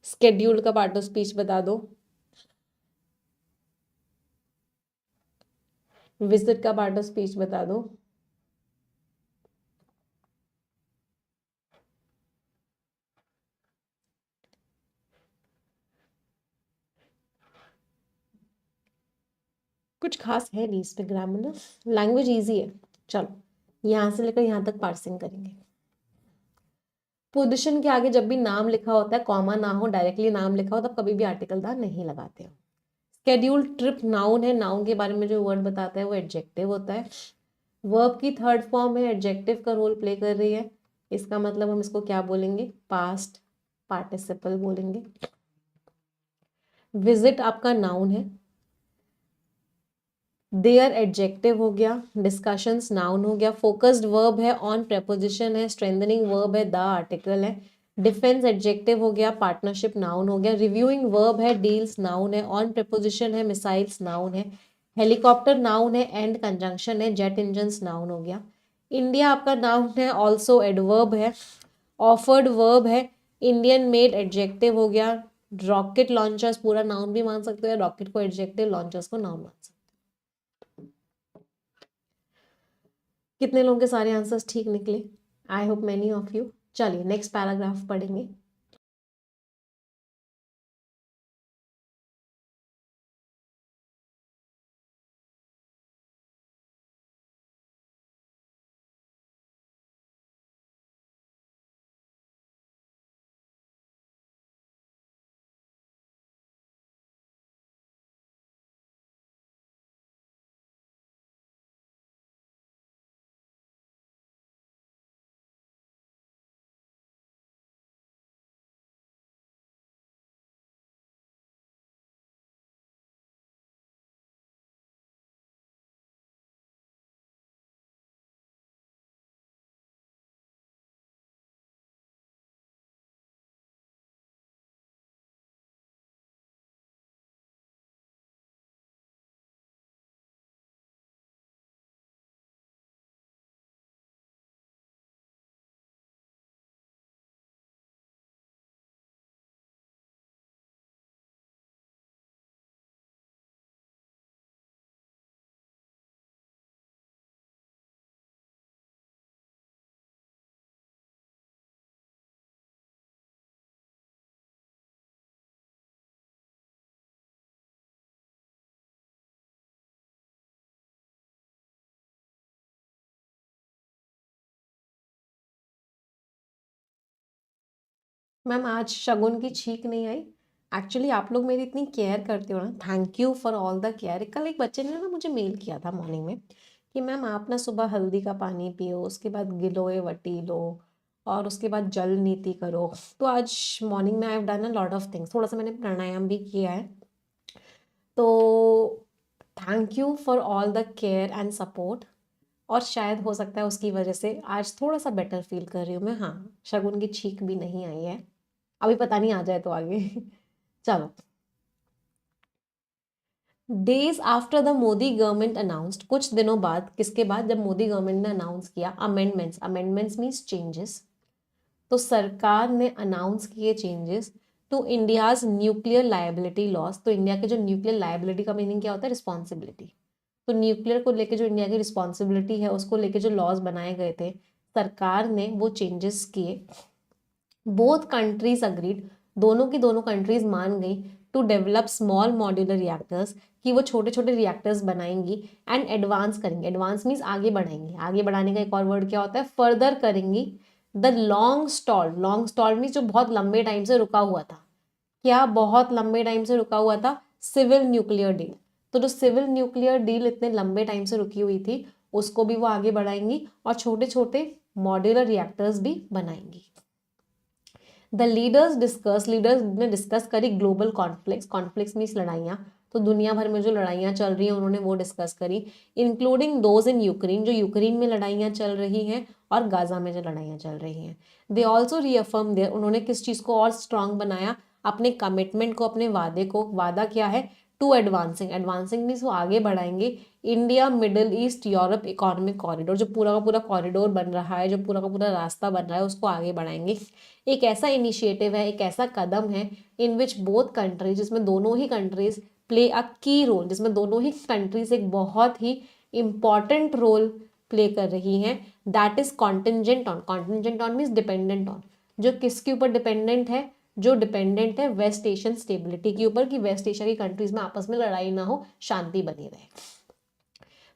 स्केड्यूल्ड का पार्ट ऑफ स्पीच बता दो। विजिट का पार्ट ऑफ स्पीच बता दो। कुछ खास है नहीं इसमें ग्रामर ना, लैंग्वेज इजी है। चलो यहाँ से लेकर यहाँ तक पार्सिंग करेंगे। पोजीशन के आगे जब भी नाम लिखा होता है, कॉमा ना हो, डायरेक्टली नाम लिखा हो, तब कभी भी आर्टिकल दा नहीं लगाते हो। स्केड्यूल ट्रिप नाउन है, नाउन के बारे में जो वर्ड बताता है वो एडजेक्टिव होता है। वर्ब की थर्ड फॉर्म है, एडजेक्टिव का रोल प्ले कर रही है, इसका मतलब हम इसको क्या बोलेंगे? पास्ट पार्टिसिपल बोलेंगे। विजिट आपका नाउन है, देयर एडजेक्टिव हो गया, डिस्कशंस नाउन हो गया, फोकस्ड वर्ब है, ऑन प्रेपोजिशन है, स्ट्रेंथनिंग वर्ब है, द आर्टिकल है, डिफेंस एडजेक्टिव हो गया, पार्टनरशिप नाउन हो गया, रिव्यूइंग वर्ब है, डील्स नाउन है, ऑन प्रेपोजिशन है, मिसाइल्स नाउन है, हेलीकॉप्टर नाउन है, एंड कंजंक्शन है, जेट इंजन नाउन हो गया। इंडिया आपका नाउन है, ऑल्सो एडवर्ब है, ऑफर्ड वर्ब है, इंडियन मेड एडजेक्टिव हो गया, रॉकेट लॉन्चर्स पूरा नाउन भी मान सकते हो, रॉकेट को एडजेक्टिव, लॉन्चर्स को नाउन मान सकते हो। कितने लोगों के सारे आंसर्स ठीक निकले? I hope many of you. चलिए नेक्स्ट पैराग्राफ पढ़ेंगे। मैम आज शगुन की छींक नहीं आई। एक्चुअली आप लोग मेरी इतनी केयर करते हो ना, thank you for all the care. कल एक बच्चे ने ना मुझे मेल किया था मॉर्निंग में कि मैम आप ना सुबह हल्दी का पानी पियो, उसके बाद गिलोय वटी लो, और उसके बाद जल नीति करो। तो आज मॉर्निंग में I have done a lot of things, थोड़ा सा मैंने प्राणायाम भी किया है। तो thank you for all the care and support. और शायद हो सकता है उसकी वजह से आज थोड़ा सा बेटर फील कर रही हूँ मैं। हाँ, शगुन की छींक भी नहीं आई है अभी, पता नहीं आ जाए तो आगे। चलो, days after the Modi government announced, कुछ दिनों बाद, किसके बाद, जब मोदी गवर्नमेंट ने अनाउंस किया अमेंडमेंट्स, अमेंडमेंट्स मीन्स चेंजेस, तो सरकार ने अनाउंस किए changes to India's nuclear liability laws. तो इंडिया के जो न्यूक्लियर लायबिलिटी का मीनिंग क्या होता है, रिस्पॉन्सिबिलिटी। तो न्यूक्लियर को लेके जो इंडिया की रिस्पॉन्सिबिलिटी है, उसको लेके जो लॉज बनाए गए थे, सरकार ने वो चेंजेस किए। बोथ कंट्रीज अग्रीड, दोनों की दोनों कंट्रीज मान गई to develop small modular reactors, कि वो छोटे छोटे रिएक्टर्स बनाएंगी एंड एडवांस करेंगे। एडवांस मीन्स आगे बढ़ाएंगे, आगे बढ़ाने का एक और वर्ड क्या होता है, फर्दर करेंगी the long stall. Long stall means जो बहुत लंबे टाइम से रुका हुआ था। क्या बहुत लंबे टाइम से रुका हुआ था, सिविल न्यूक्लियर डील। तो जो सिविल न्यूक्लियर डील इतने लंबे टाइम से रुकी हुई थी, उसको भी वो आगे बढ़ाएंगी और छोटे छोटे मॉड्यूलर रिएक्टर्स भी बनाएंगी। द लीडर्स ने डिस्कस करी ग्लोबल कॉन्फ्लिक्ट्स, कॉन्फ्लिक्ट्स मीन्स लड़ाइयाँ। तो दुनिया भर में जो लड़ाइयाँ चल रही हैं उन्होंने वो डिस्कस करी, इंक्लूडिंग दोज इन यूक्रेन, जो यूक्रेन में लड़ाइयाँ चल रही हैं और गाजा में जो लड़ाइयाँ चल रही हैं। दे ऑल्सो रीअफर्म देयर, उन्होंने किस चीज़ को और स्ट्रांग बनाया, अपने कमिटमेंट को, अपने वादे को। वादा क्या है, टू एडवांसिंग, एडवांसिंग मीन्स वो आगे बढ़ाएंगे India middle east Europe economic corridor, जो पूरा का पूरा कॉरिडोर बन रहा है, जो पूरा का पूरा रास्ता बन रहा है, उसको आगे बढ़ाएंगे। एक ऐसा इनिशिएटिव है, एक ऐसा कदम है इन विच बोथ कंट्रीज, जिसमें दोनों ही कंट्रीज प्ले अ की रोल, जिसमें दोनों ही कंट्रीज एक बहुत ही इंपॉर्टेंट रोल प्ले कर रही हैं। That is contingent on, contingent on means dependent on, जो किसके ऊपर डिपेंडेंट है, जो डिपेंडेंट है वेस्ट एशियन स्टेबिलिटी के ऊपर, कि वेस्ट एशिया की कंट्रीज में आपस में लड़ाई ना हो, शांति बनी रहे।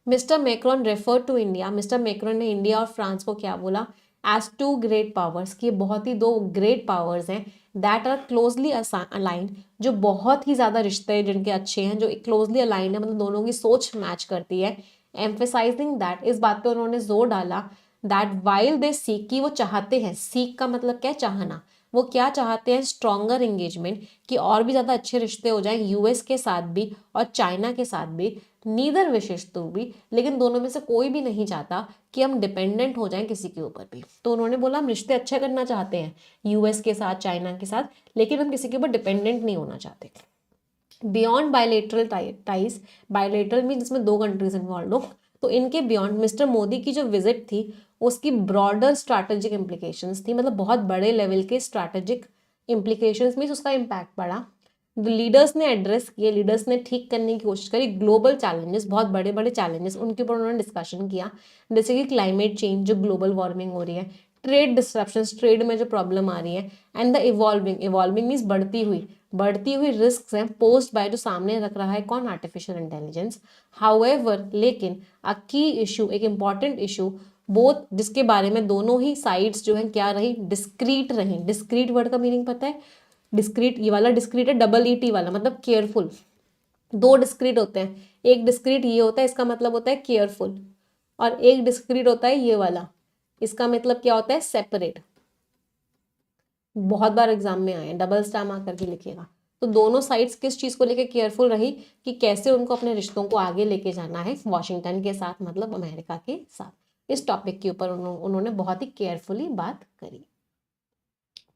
Mister Macron refer to India, Mister Macron ने इंडिया और फ्रांस को क्या बोला, एज टू ग्रेट पावर्स, कि बहुत ही दो ग्रेट पावर्स हैं, दैट आर क्लोजली अलाइंड, जो बहुत ही ज्यादा रिश्ते जिनके अच्छे हैं, जो क्लोजली अलाइंड है, मतलब दोनों की सोच मैच करती है। एम्फेसाइजिंग दैट, इस बात पे उन्होंने जोर डाला, दैट वाइल दे सीक, की वो चाहते हैं, सीक का मतलब क्या है, चाहना, वो क्या चाहते हैं, स्ट्रॉन्गर एंगेजमेंट, कि और भी ज्यादा अच्छे रिश्ते हो जाएं यूएस के साथ भी और चाइना के साथ भी। नीदर विशेष तो भी, लेकिन दोनों में से कोई भी नहीं चाहता कि हम डिपेंडेंट हो जाएं किसी के ऊपर भी। तो उन्होंने बोला हम रिश्ते अच्छे करना चाहते हैं यूएस के साथ, चाइना के साथ, लेकिन हम किसी के ऊपर डिपेंडेंट नहीं होना चाहते। Beyond bilateral ties, bilateral mean जिसमें दो कंट्रीज इन्वॉल्व हो, तो इनके बियॉन्ड मिस्टर मोदी की जो विजिट थी उसकी ब्रॉडर स्ट्रैटेजिक इम्प्लीकेशंस थी, मतलब बहुत बड़े लेवल के स्ट्रैटेजिक इम्प्लीकेशंस मीन उसका इम्पैक्ट पड़ा। लीडर्स ने एड्रेस किए, लीडर्स ने ठीक करने की कोशिश करी ग्लोबल चैलेंजेस, बहुत बड़े बड़े चैलेंजेस, उनके ऊपर उन्होंने डिस्कशन किया, जैसे कि क्लाइमेट चेंज, जो ग्लोबल वार्मिंग हो रही है, ट्रेड डिस्ट्रप्शंस, ट्रेड में जो प्रॉब्लम आ रही है, and the evolving, evolving means बढ़ती हुई रिस्क हैं पोस्ट बाय, जो सामने रख रहा है कौन, आर्टिफिशियल इंटेलिजेंस। हाउएवर, लेकिन अ की इशू, एक इंपॉर्टेंट इशू, बोथ, जिसके बारे में दोनों ही साइड्स जो है क्या रही, डिस्क्रीट रही। डिस्क्रीट वर्ड का मीनिंग पता है, डिस्क्रीट, ये वाला डिस्क्रीट है डबल ई टी वाला, मतलब केयरफुल। दो डिस्क्रीट होते हैं, एक डिस्क्रीट ये होता है, इसका मतलब होता है केयरफुल, और एक डिस्क्रीट होता है ये वाला, इसका मतलब क्या होता है, सेपरेट। बहुत बार एग्जाम में आए, डबल स्टार आकर के लिखिएगा। तो दोनों साइड्स किस चीज को लेकर केयरफुल रही, कि कैसे उनको अपने रिश्तों को आगे लेके जाना है वॉशिंगटन के साथ, मतलब अमेरिका के साथ। इस टॉपिक के ऊपर उन्होंने बहुत ही केयरफुली बात करी।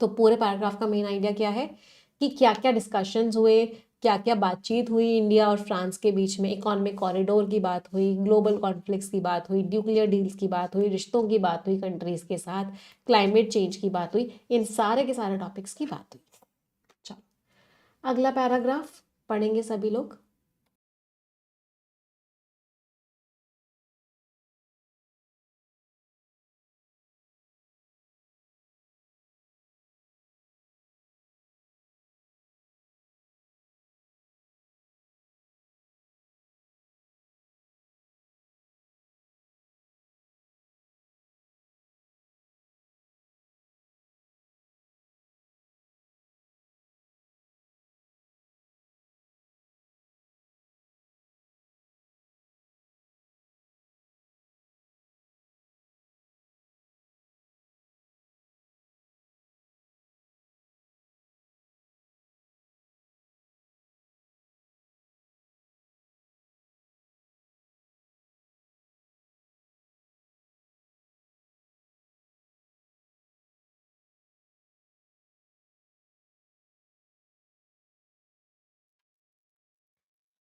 तो पूरे पैराग्राफ का मेन आइडिया क्या है, कि क्या क्या डिस्कशंस हुए, क्या क्या बातचीत हुई इंडिया और फ्रांस के बीच में, इकोनॉमिक कॉरिडोर की बात हुई, ग्लोबल कॉन्फ्लिक्ट्स की बात हुई, न्यूक्लियर डील्स की बात हुई, रिश्तों की बात हुई कंट्रीज के साथ, क्लाइमेट चेंज की बात हुई, इन सारे के सारे टॉपिक्स की बात हुई। चलो, अगला पैराग्राफ पढ़ेंगे सभी लोग।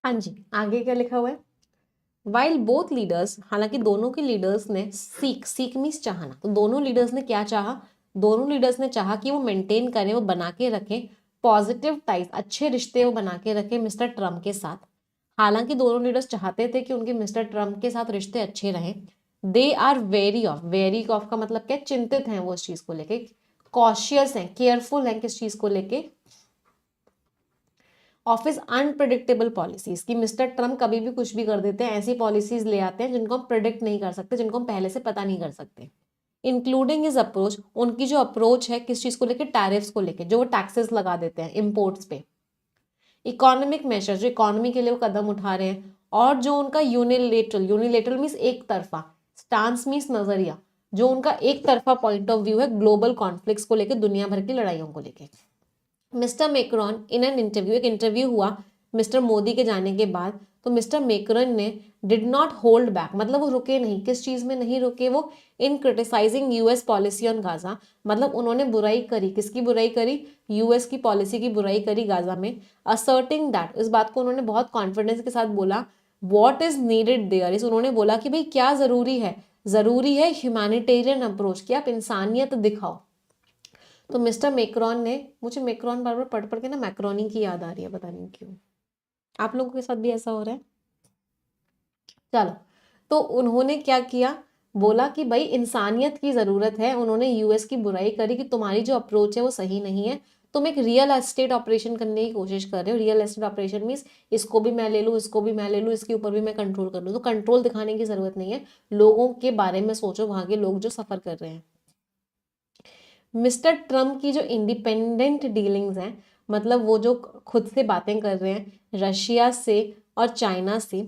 हाँ जी, आगे क्या लिखा हुआ है? वाइल बोथ लीडर्स, हालांकि दोनों के लीडर्स ने सीक मीन्स चाहना, तो दोनों लीडर्स ने क्या चाहा? दोनों लीडर्स ने चाहा कि वो मेंटेन करें, वो बना के रखें पॉजिटिव टाइज, अच्छे रिश्ते वो बना के रखें मिस्टर ट्रम्प के साथ। हालांकि दोनों लीडर्स चाहते थे कि उनके मिस्टर ट्रम्प के साथ रिश्ते अच्छे रहें। दे आर वेरी ऑफ का मतलब क्या? चिंतित हैं वो इस चीज को लेके, कॉशियस हैं, केयरफुल हैं किस चीज को लेके? ऑफिस अनप्रिडिक्टेबल पॉलिसीज, कि मिस्टर ट्रम्प कभी भी कुछ भी कर देते हैं, ऐसी पॉलिसीज ले आते हैं जिनको हम प्रिडिक्ट नहीं कर सकते, जिनको हम पहले से पता नहीं कर सकते। इंक्लूडिंग इज अप्रोच, उनकी जो अप्रोच है किस चीज को लेकर? टैरिफ्स को लेकर, जो वो टैक्सेस लगा देते हैं इम्पोर्ट्स पे। इकोनॉमिक मेजर, जो इकोनॉमी के लिए वो कदम उठा रहे हैं। और जो उनका यूनिलेटरल, यूनिलेटरल मीन्स एक तरफा, स्टांस मीन्स नजरिया, जो उनका एक तरफा पॉइंट ऑफ व्यू है ग्लोबल कॉन्फ्लिक्ट्स को लेकर, दुनिया भर की लड़ाइयों को लेकर। Mister Macron in an interview, एक इंटरव्यू हुआ मिस्टर मोदी के जाने के बाद, तो मिस्टर मैक्रोन ने डिड नॉट होल्ड बैक, मतलब वो रुके नहीं, किस चीज में नहीं रुके वो? In criticising US policy on Gaza, मतलब उन्होंने बुराई करी, किसकी बुराई करी? यूएस की पॉलिसी की बुराई करी गाजा में। असर्टिंग दैट, इस बात को उन्होंने बहुत कॉन्फिडेंस के साथ बोला। वॉट इज नीडेड देयर, इस उन्होंने बोला कि भाई क्या जरूरी है? जरूरी है ह्यूमैनिटेरियन अप्रोच, कि आप इंसानियत दिखाओ। तो मिस्टर मैक्रोन ने, मुझे मैक्रोन बार बार पढ़ पढ़ के ना मैक्रोनी की याद आ रही है, पता नहीं क्यों। आप लोगों के साथ भी ऐसा हो रहा है? चलो, तो उन्होंने क्या किया? बोला कि भाई इंसानियत की जरूरत है। उन्होंने यूएस की बुराई करी कि तुम्हारी जो अप्रोच है वो सही नहीं है, तुम एक रियल एस्टेट ऑपरेशन करने की कोशिश कर रहे हो। रियल एस्टेट ऑपरेशन मीन्स इसको भी मैं ले लूँ, इसको भी मैं ले लूँ, इसके ऊपर भी मैं कंट्रोल कर लूँ। तो कंट्रोल दिखाने की जरूरत नहीं है, लोगों के बारे में सोचो, वहां के लोग जो सफर कर रहे हैं। मिस्टर ट्रम्प की जो इंडिपेंडेंट डीलिंग्स हैं, मतलब वो जो खुद से बातें कर रहे हैं रशिया से और चाइना से,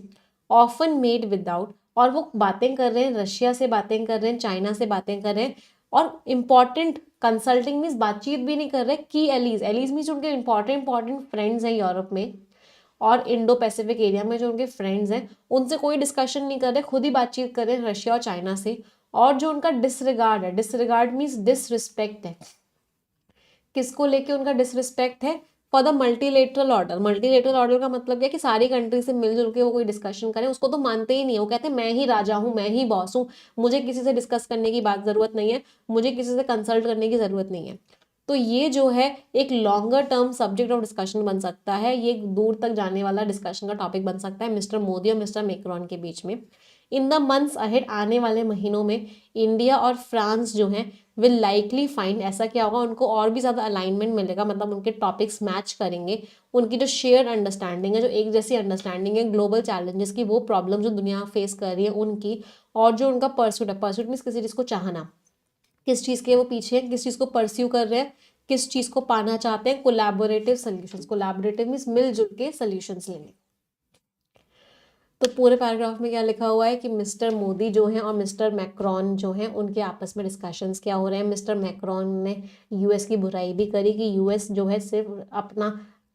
ऑफन मेड विदाउट, और वो बातें कर रहे हैं, रशिया से बातें कर रहे हैं, चाइना से बातें कर रहे हैं, और इंपॉर्टेंट कंसल्टिंग मीन्स बातचीत भी नहीं कर रहे, की एलीज, एलीज मीन्स उनके इंपॉर्टेंट फ्रेंड्स हैं यूरोप में और इंडो पैसिफिक एरिया में, जो उनके फ्रेंड्स हैं उनसे कोई डिस्कशन नहीं कर रहे, खुद ही बातचीत कर रहे हैं रशिया और चाइना से। और जो उनका डिसरिगार्ड है, डिसरिगार्ड मीन्स डिसरिस्पेक्ट है, किसको लेके उनका डिसरिस्पेक्ट है? For the multilateral order. Multilateral order का मतलब क्या? कि सारी कंट्री से मिलजुल के वो कोई डिस्कशन करें, उसको तो मानते ही नहीं है। वो कहते हैं मैं ही राजा हूँ, मैं ही बॉस हूँ, मुझे किसी से डिस्कस करने की बात जरूरत नहीं है, मुझे किसी से कंसल्ट करने की जरूरत नहीं है। तो ये जो है एक longer term subject of discussion बन सकता है, ये एक दूर तक जाने वाला डिस्कशन का टॉपिक बन सकता है मिस्टर मोदी और मिस्टर मैक्रोन के बीच में। इन द मंथ्स अहेड, आने वाले महीनों में इंडिया और फ्रांस जो हैं विल लाइकली फाइंड, ऐसा क्या होगा, उनको और भी ज़्यादा अलाइनमेंट मिलेगा, मतलब उनके टॉपिक्स मैच करेंगे, उनकी जो शेयर अंडरस्टैंडिंग है, जो एक जैसी अंडरस्टैंडिंग है ग्लोबल चैलेंजेस की, वो प्रॉब्लम जो दुनिया फेस कर रही है उनकी, और जो उनका परस्यूट है, परस्यूट मीन्स किसी चीज़ को चाहना, किस चीज़ के वो पीछे हैं, किस चीज़ को परस्यू कर रहे हैं, किस चीज़ को पाना चाहते हैं, कोलैबोरेटिव सोल्यूशंस, कोलैबोरेटिव मीन्स मिलजुल के सोल्यूशंस लेंगे। तो पूरे पैराग्राफ में क्या लिखा हुआ है कि मिस्टर मोदी जो हैं और मिस्टर मैक्रोन जो हैं उनके आपस में डिस्कशंस क्या हो रहे हैं। मिस्टर मैक्रोन ने यूएस की बुराई भी करी कि यूएस जो है सिर्फ अपना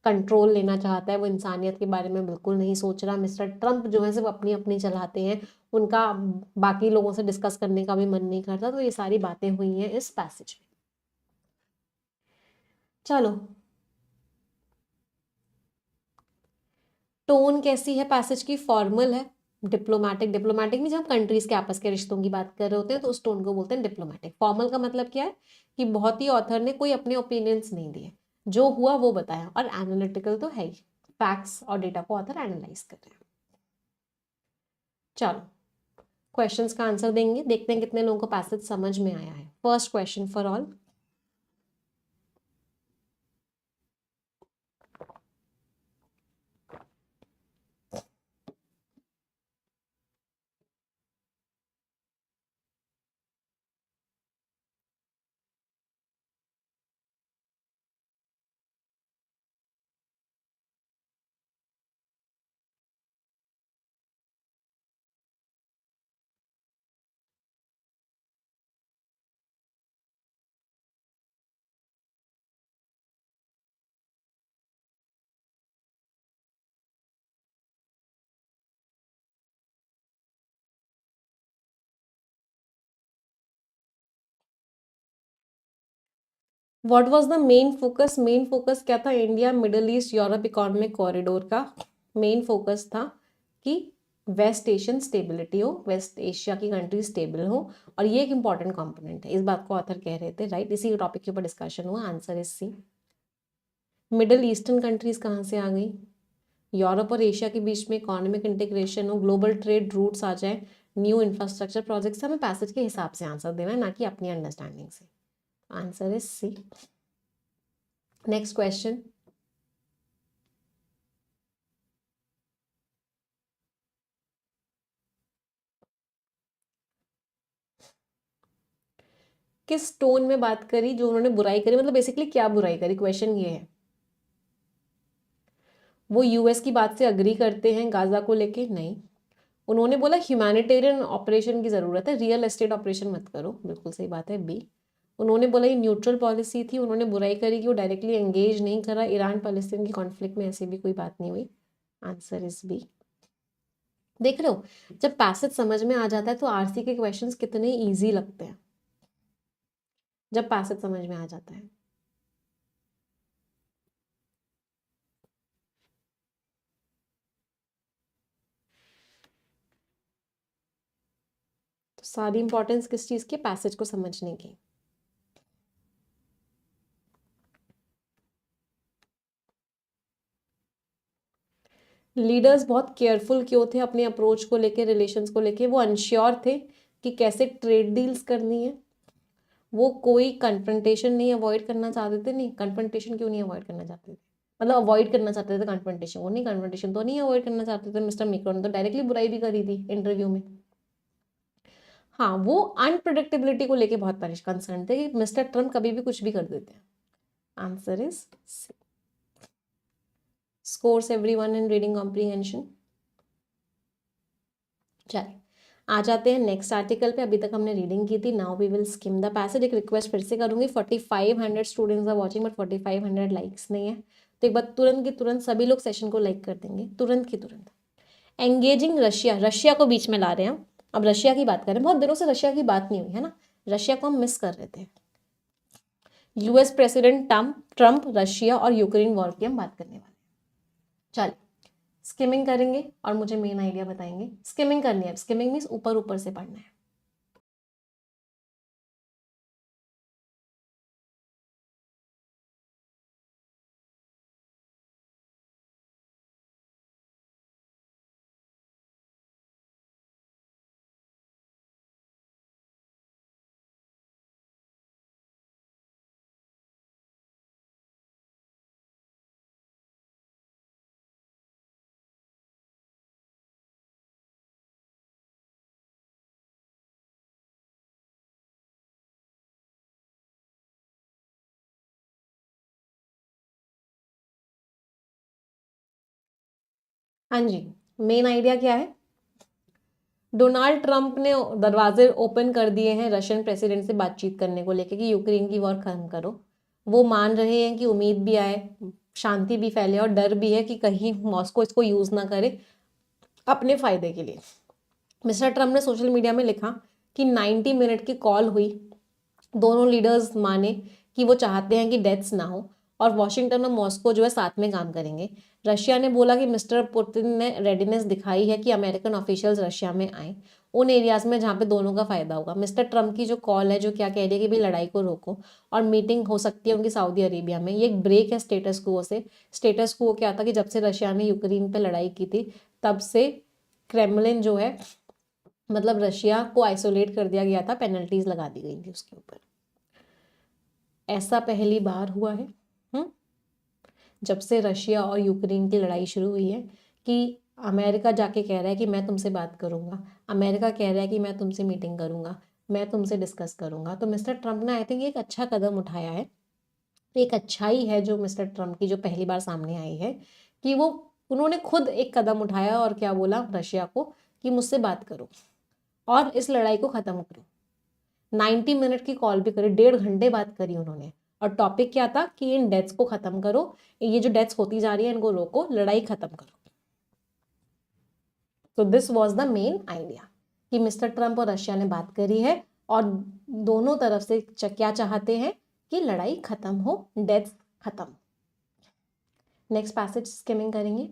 कंट्रोल लेना चाहता है, वो इंसानियत के बारे में बिल्कुल नहीं सोच रहा। मिस्टर ट्रम्प जो है सिर्फ अपनी अपनी चलाते हैं, उनका बाकी लोगों से डिस्कस करने का भी मन नहीं करता। तो ये सारी बातें हुई हैं इस पैसेज में। चलो, टोन कैसी है पैसेज की? फॉर्मल है, डिप्लोमेटिक। डिप्लोमेटिक में जब कंट्रीज के आपस के रिश्तों की बात कर रहे होते हैं तो उस टोन को बोलते हैं डिप्लोमेटिक। फॉर्मल का मतलब क्या है? कि बहुत ही ऑथर ने कोई अपने ओपिनियंस नहीं दिए, जो हुआ वो बताया। और एनालिटिकल तो है ही, फैक्ट्स और डेटा को ऑथर एनालाइज कर रहे हैं। चलो, क्वेश्चंस का आंसर देंगे, देखते हैं कितने लोगों को पैसेज समझ में आया है। First question for all, what was the main focus? Main focus क्या था? India middle east Europe economic corridor का मेन फोकस था कि वेस्ट एशियन स्टेबिलिटी हो, वेस्ट एशिया की कंट्री स्टेबल हो, और ये एक इंपॉर्टेंट कंपोनेंट है, इस बात को ऑथर कह रहे थे, राइट। इसी टॉपिक के ऊपर डिस्कशन हुआ, answer is C. Middle Eastern countries कहाँ से आ गई? यूरोप और एशिया के बीच में इकोनॉमिक इंटीग्रेशन हो, ग्लोबल ट्रेड रूट्स आ जाए, न्यू इंफ्रास्ट्रक्चर प्रोजेक्ट्स, हमें पैसेज के हिसाब से आंसर देना है, ना कि अपनी अंडरस्टैंडिंग से। Answer is C. Next question, किस टोन में बात करी जो उन्होंने बुराई करी, मतलब बेसिकली क्या बुराई करी, क्वेश्चन ये है। वो यूएस की बात से अग्री करते हैं गाजा को लेके? नहीं। उन्होंने बोला ह्यूमैनिटेरियन ऑपरेशन की जरूरत है, रियल एस्टेट ऑपरेशन मत करो, बिल्कुल सही बात है, बी। उन्होंने बोला ये न्यूट्रल पॉलिसी थी, उन्होंने बुराई करी कि वो डायरेक्टली एंगेज नहीं करा ईरान पैलेस्टीन की कॉन्फ्लिक्ट में, ऐसी भी कोई बात नहीं हुई। Answer is B. देख रहे हो, जब पैसेज समझ में आ जाता है तो आरसी के क्वेश्चंस कितने इजी लगते हैं, जब पैसेज समझ में आ जाता है। तो सारी इंपॉर्टेंस किस चीज की? पैसेज को समझने की। लीडर्स बहुत केयरफुल क्यों थे अपने अप्रोच को लेके, रिलेशंस को लेके? वो अनश्योर थे कि कैसे ट्रेड डील्स करनी है, वो कोई कन्फ्रंटेशन नहीं अवॉइड करना चाहते थे। नहीं, कन्फ्रंटेशन क्यों नहीं अवॉइड करना चाहते थे, मतलब अवॉइड करना चाहते थे कन्फ्रंटेशन, वो नहीं, कन्फ्रंटेशन तो नहीं अवॉइड करना चाहते थे। मिस्टर मैक्रोन ने तो डायरेक्टली बुराई भी करी थी इंटरव्यू में। हाँ, वो अनप्रडिक्टेबिलिटी को लेके बहुत कंसर्न थे कि मिस्टर ट्रम्प कभी भी कुछ भी कर देते हैं। Answer is C. Scores everyone in reading comprehension. चलिए आ जाते हैं नेक्स्ट आर्टिकल पे। अभी तक हमने रीडिंग की थी, now we will skim the passage. एक रिक्वेस्ट फिर से करूंगी, 4500 students are watching but 4500 likes नहीं है, तो एक बार तुरंत की तुरंत सभी लोग सेशन को लाइक कर देंगे, तुरंत की तुरंत। एंगेजिंग रशिया, रशिया को बीच में ला रहे हैं हम, अब रशिया की बात करें, बहुत दिनों से रशिया की बात नहीं हुई है ना, रशिया को हम मिस कर रहे थे। यूएस प्रेसिडेंट ट्रम्प, रशिया और यूक्रेन वॉर की हम बात करने वाले। चलिए स्किमिंग करेंगे और मुझे मेन आइडिया बताएंगे। स्किमिंग करनी है, स्किमिंग मीन्स ऊपर ऊपर से पढ़ना है। हाँ जी, मेन आइडिया क्या है? डोनाल्ड ट्रंप ने दरवाजे ओपन कर दिए हैं रशियन प्रेसिडेंट से बातचीत करने को लेकर कि यूक्रेन की वॉर खत्म करो। वो मान रहे हैं कि उम्मीद भी आए, शांति भी फैले, और डर भी है कि कहीं मॉस्को इसको यूज ना करे अपने फायदे के लिए। मिस्टर ट्रंप ने सोशल मीडिया में लिखा कि 90 मिनट की कॉल हुई, दोनों लीडर्स माने कि वो चाहते हैं कि डेथ्स ना हो, और वॉशिंगटन और मॉस्को जो है साथ में काम करेंगे। रशिया ने बोला कि मिस्टर पुतिन ने रेडीनेस दिखाई है कि अमेरिकन ऑफिशियल्स रशिया में आए उन एरियाज में जहाँ पे दोनों का फायदा होगा। मिस्टर ट्रम्प की जो कॉल है, जो क्या कह रही है कि भाई लड़ाई को रोको, और मीटिंग हो सकती है उनकी सऊदी अरेबिया में, ये एक ब्रेक है स्टेटस क्वो से। स्टेटस क्वो क्या था कि जब से रशिया ने यूक्रेन पे लड़ाई की थी तब से क्रेमलिन जो है, मतलब रशिया को आइसोलेट कर दिया गया था, पेनल्टीज लगा दी गई थी उसके ऊपर। ऐसा पहली बार हुआ है जब से रशिया और यूक्रेन की लड़ाई शुरू हुई है कि अमेरिका जाके कह रहा है कि मैं तुमसे बात करूंगा, अमेरिका कह रहा है कि मैं तुमसे मीटिंग करूंगा, मैं तुमसे डिस्कस करूंगा। तो मिस्टर ट्रम्प ने आई थिंक एक अच्छा कदम उठाया है, एक अच्छाई है जो मिस्टर ट्रम्प की जो पहली बार सामने आई है कि वो उन्होंने खुद एक कदम उठाया और क्या बोला रशिया को कि मुझसे बात करो और इस लड़ाई को खत्म करो। 90 मिनट की कॉल भी करी, 1.5 घंटे बात करी उन्होंने, और टॉपिक क्या था कि इन डेथ्स को खत्म करो, ये जो डेथ्स होती जा रही है इनको रोको, लड़ाई खत्म करो। तो this was the main idea कि मिस्टर ट्रम्प और रशिया ने बात करी है और दोनों तरफ से क्या चाहते हैं कि लड़ाई खत्म हो, डेथ्स खत्म। नेक्स्ट पैसेज स्किमिंग करेंगे।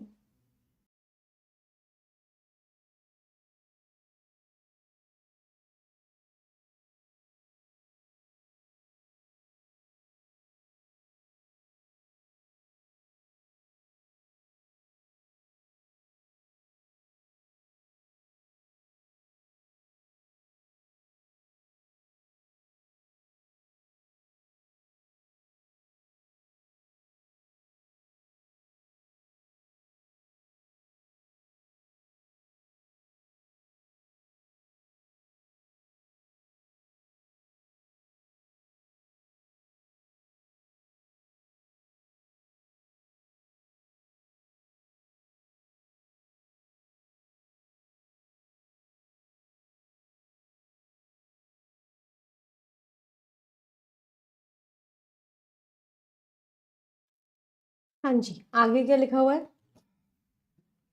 हाँ जी, आगे क्या लिखा हुआ है?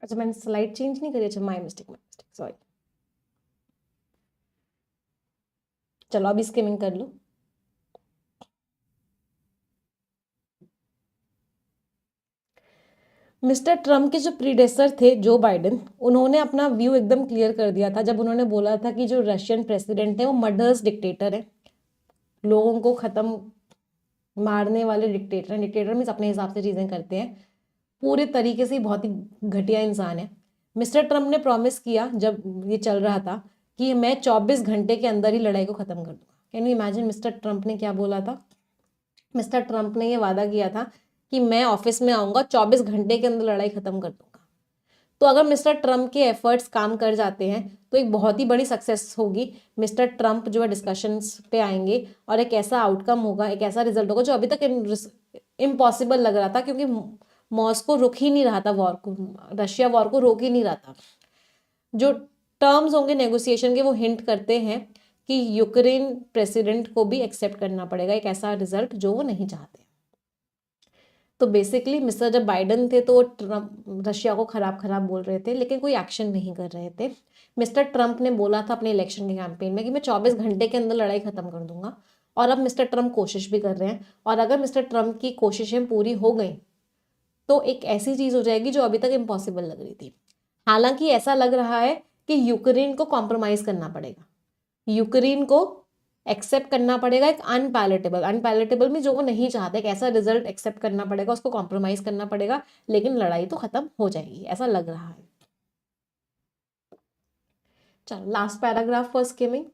अच्छा, मैंने स्लाइड चेंज नहीं करी। अच्छा, माय मिस्टेक, सॉरी। चलो अभी स्किमिंग कर लो। मिस्टर ट्रम्प के जो प्रीडेसर थे जो बाइडेन, उन्होंने अपना व्यू एकदम क्लियर कर दिया था जब उन्होंने बोला था कि जो रशियन प्रेसिडेंट है वो मर्डर्स डिक्टेटर है, लोगों को खत्म मारने वाले डिक्टेटर हैं। डिक्टेटर मीन्स अपने हिसाब से चीजें करते हैं, पूरे तरीके से बहुत ही घटिया इंसान है। मिस्टर ट्रम्प ने प्रॉमिस किया जब ये चल रहा था कि मैं 24 घंटे के अंदर ही लड़ाई को खत्म कर दूंगा। Can you imagine mister Trump ने क्या बोला था? मिस्टर ट्रम्प ने ये वादा किया था कि मैं ऑफिस में आऊंगा, 24 घंटे के अंदर लड़ाई खत्म कर दूंगा। तो अगर मिस्टर ट्रम्प के एफर्ट्स काम कर जाते हैं तो एक बहुत ही बड़ी सक्सेस होगी। मिस्टर ट्रम्प जो है डिस्कशंस पे आएंगे और एक ऐसा आउटकम होगा, एक ऐसा रिजल्ट होगा जो अभी तक इम्पॉसिबल लग रहा था, क्योंकि मॉस्को रुक ही नहीं रहा था वॉर को, रशिया वॉर को रोक ही नहीं रहा था। जो टर्म्स होंगे नेगोशिएशन के वो हिंट करते हैं कि यूक्रेन प्रेसिडेंट को भी एक्सेप्ट करना पड़ेगा एक ऐसा रिजल्ट जो वो नहीं चाहते। तो बेसिकली मिस्टर जब बाइडन थे तो ट्रम्प रशिया को खराब खराब बोल रहे थे, लेकिन कोई एक्शन नहीं कर रहे थे। मिस्टर ट्रम्प ने बोला था अपने इलेक्शन के कैंपेन में कि मैं 24 घंटे के अंदर लड़ाई खत्म कर दूंगा, और अब मिस्टर ट्रम्प कोशिश भी कर रहे हैं। और अगर मिस्टर ट्रम्प की कोशिशें पूरी हो गई तो एक ऐसी चीज हो जाएगी जो अभी तक इम्पॉसिबल लग रही थी। हालांकि ऐसा लग रहा है कि यूक्रेन को कॉम्प्रोमाइज करना पड़ेगा, यूक्रेन को एक्सेप्ट करना पड़ेगा एक अनपैलेटेबल में जो वो नहीं चाहते, एक ऐसा रिजल्ट एक्सेप्ट करना पड़ेगा, उसको कॉम्प्रोमाइज करना पड़ेगा, लेकिन लड़ाई तो खत्म हो जाएगी, ऐसा लग रहा है। चलो लास्ट पैराग्राफ फॉर स्किमिंग।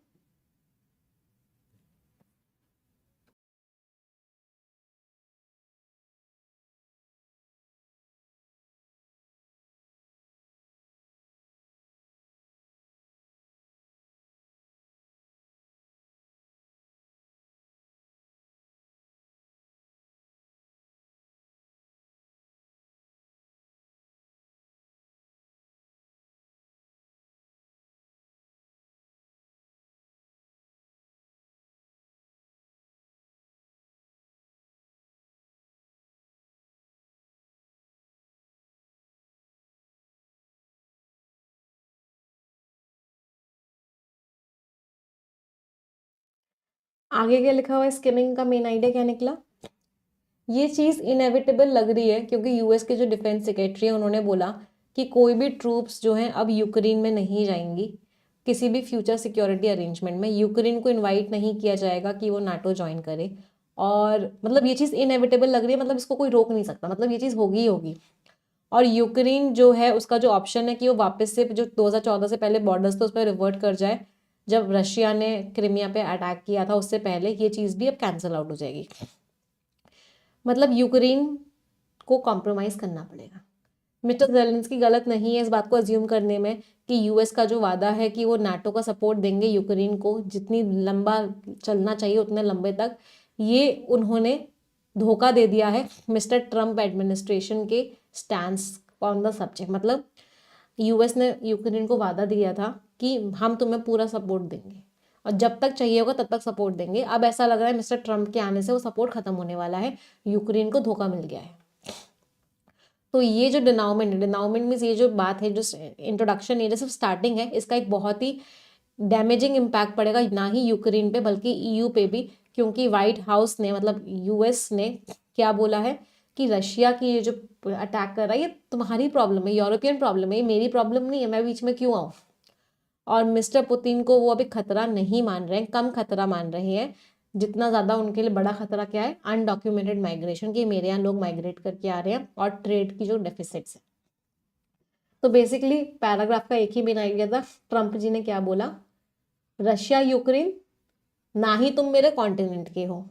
आगे क्या लिखा हुआ है? स्किमिंग का मेन आइडिया क्या निकला? ये चीज इनएविटेबल लग रही है क्योंकि यूएस के जो डिफेंस सेक्रेटरी है उन्होंने बोला कि कोई भी ट्रूप्स जो हैं अब यूक्रेन में नहीं जाएंगी, किसी भी फ्यूचर सिक्योरिटी अरेंजमेंट में यूक्रेन को इनवाइट नहीं किया जाएगा कि वो नाटो ज्वाइन करे। और मतलब ये चीज़ इनएविटेबल लग रही है, मतलब इसको कोई रोक नहीं सकता, मतलब ये चीज़ होगी ही होगी। और यूक्रेन जो है उसका जो ऑप्शन है कि वो वापस से जो 2014 से पहले बॉर्डर्स थे उस पर रिवर्ट कर जाए, जब रशिया ने क्रिमिया पे अटैक किया था उससे पहले, ये चीज़ भी अब कैंसिल आउट हो जाएगी। मतलब यूक्रेन को कॉम्प्रोमाइज करना पड़ेगा। मिस्टर जेलेंस्की गलत नहीं है इस बात को अज्यूम करने में कि यूएस का जो वादा है कि वो नाटो का सपोर्ट देंगे यूक्रेन को, जितनी लंबा चलना चाहिए उतने लंबे तक, ये उन्होंने धोखा दे दिया है मिस्टर ट्रम्प एडमिनिस्ट्रेशन के स्टैंड्स ऑन द सब्जेक्ट। मतलब यूएस ने यूक्रेन को वादा दिया था कि हम तुम्हें पूरा सपोर्ट देंगे और जब तक चाहिए होगा तब तक सपोर्ट देंगे। अब ऐसा लग रहा है मिस्टर ट्रम्प के आने से वो सपोर्ट खत्म होने वाला है, यूक्रेन को धोखा मिल गया है। तो ये जो डिनाउमेंट मीन्स ये जो बात है, जो इंट्रोडक्शन है, जो सिर्फ स्टार्टिंग है, इसका एक बहुत ही डैमेजिंग इम्पैक्ट पड़ेगा ना ही यूक्रेन पे बल्कि ईयू पे भी, क्योंकि व्हाइट हाउस ने मतलब यूएस ने क्या बोला है कि रशिया की ये जो अटैक कर रहा है ये तुम्हारी प्रॉब्लम है, यूरोपियन प्रॉब्लम है, ये मेरी प्रॉब्लम नहीं है, मैं बीच में क्यों आऊँ। और मिस्टर पुतिन को वो अभी खतरा नहीं मान रहे हैं, कम खतरा मान रहे हैं। जितना ज़्यादा उनके लिए बड़ा खतरा क्या है, अनडॉक्यूमेंटेड माइग्रेशन की, मेरे यहाँ लोग माइग्रेट करके आ रहे हैं, और ट्रेड की जो डेफिसिट्स है। तो बेसिकली पैराग्राफ का एक ही मेन आइडिया था, ट्रंप जी ने क्या बोला, रशिया यूक्रेन ना ही तुम मेरे कॉन्टिनेंट के हो,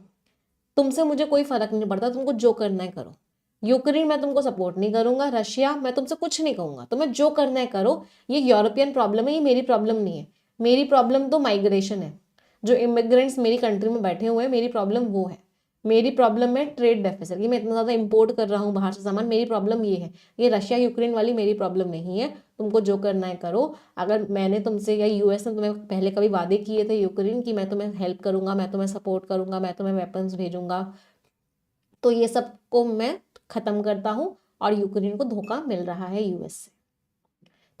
तुमसे मुझे कोई फर्क नहीं पड़ता, तुमको जो करना है करो। यूक्रेन मैं तुमको सपोर्ट नहीं करूंगा, रशिया मैं तुमसे कुछ नहीं कहूंगा, तुम्हें जो करना है करो। ये यूरोपियन प्रॉब्लम है, ये मेरी प्रॉब्लम नहीं है। मेरी प्रॉब्लम तो माइग्रेशन है, जो इमिग्रेंट्स मेरी कंट्री में बैठे हुए हैं, मेरी प्रॉब्लम वो है। मेरी प्रॉब्लम है ट्रेड डेफिसिट, कि मैं इतना ज़्यादा इंपोर्ट कर रहा हूँ बाहर से सामान, मेरी प्रॉब्लम ये है। ये रशिया यूक्रेन वाली मेरी प्रॉब्लम नहीं है, तुमको जो करना है करो। अगर मैंने तुमसे या यूएस ने तुम्हें पहले कभी वादे किए थे यूक्रेन की मैं तुम्हें हेल्प करूंगा, मैं तुम्हें सपोर्ट करूंगा, मैं तुम्हें वेपन्स भेजूंगा, तो ये सबको मैं खत्म करता हूँ और यूक्रेन को धोखा मिल रहा है यूएस से।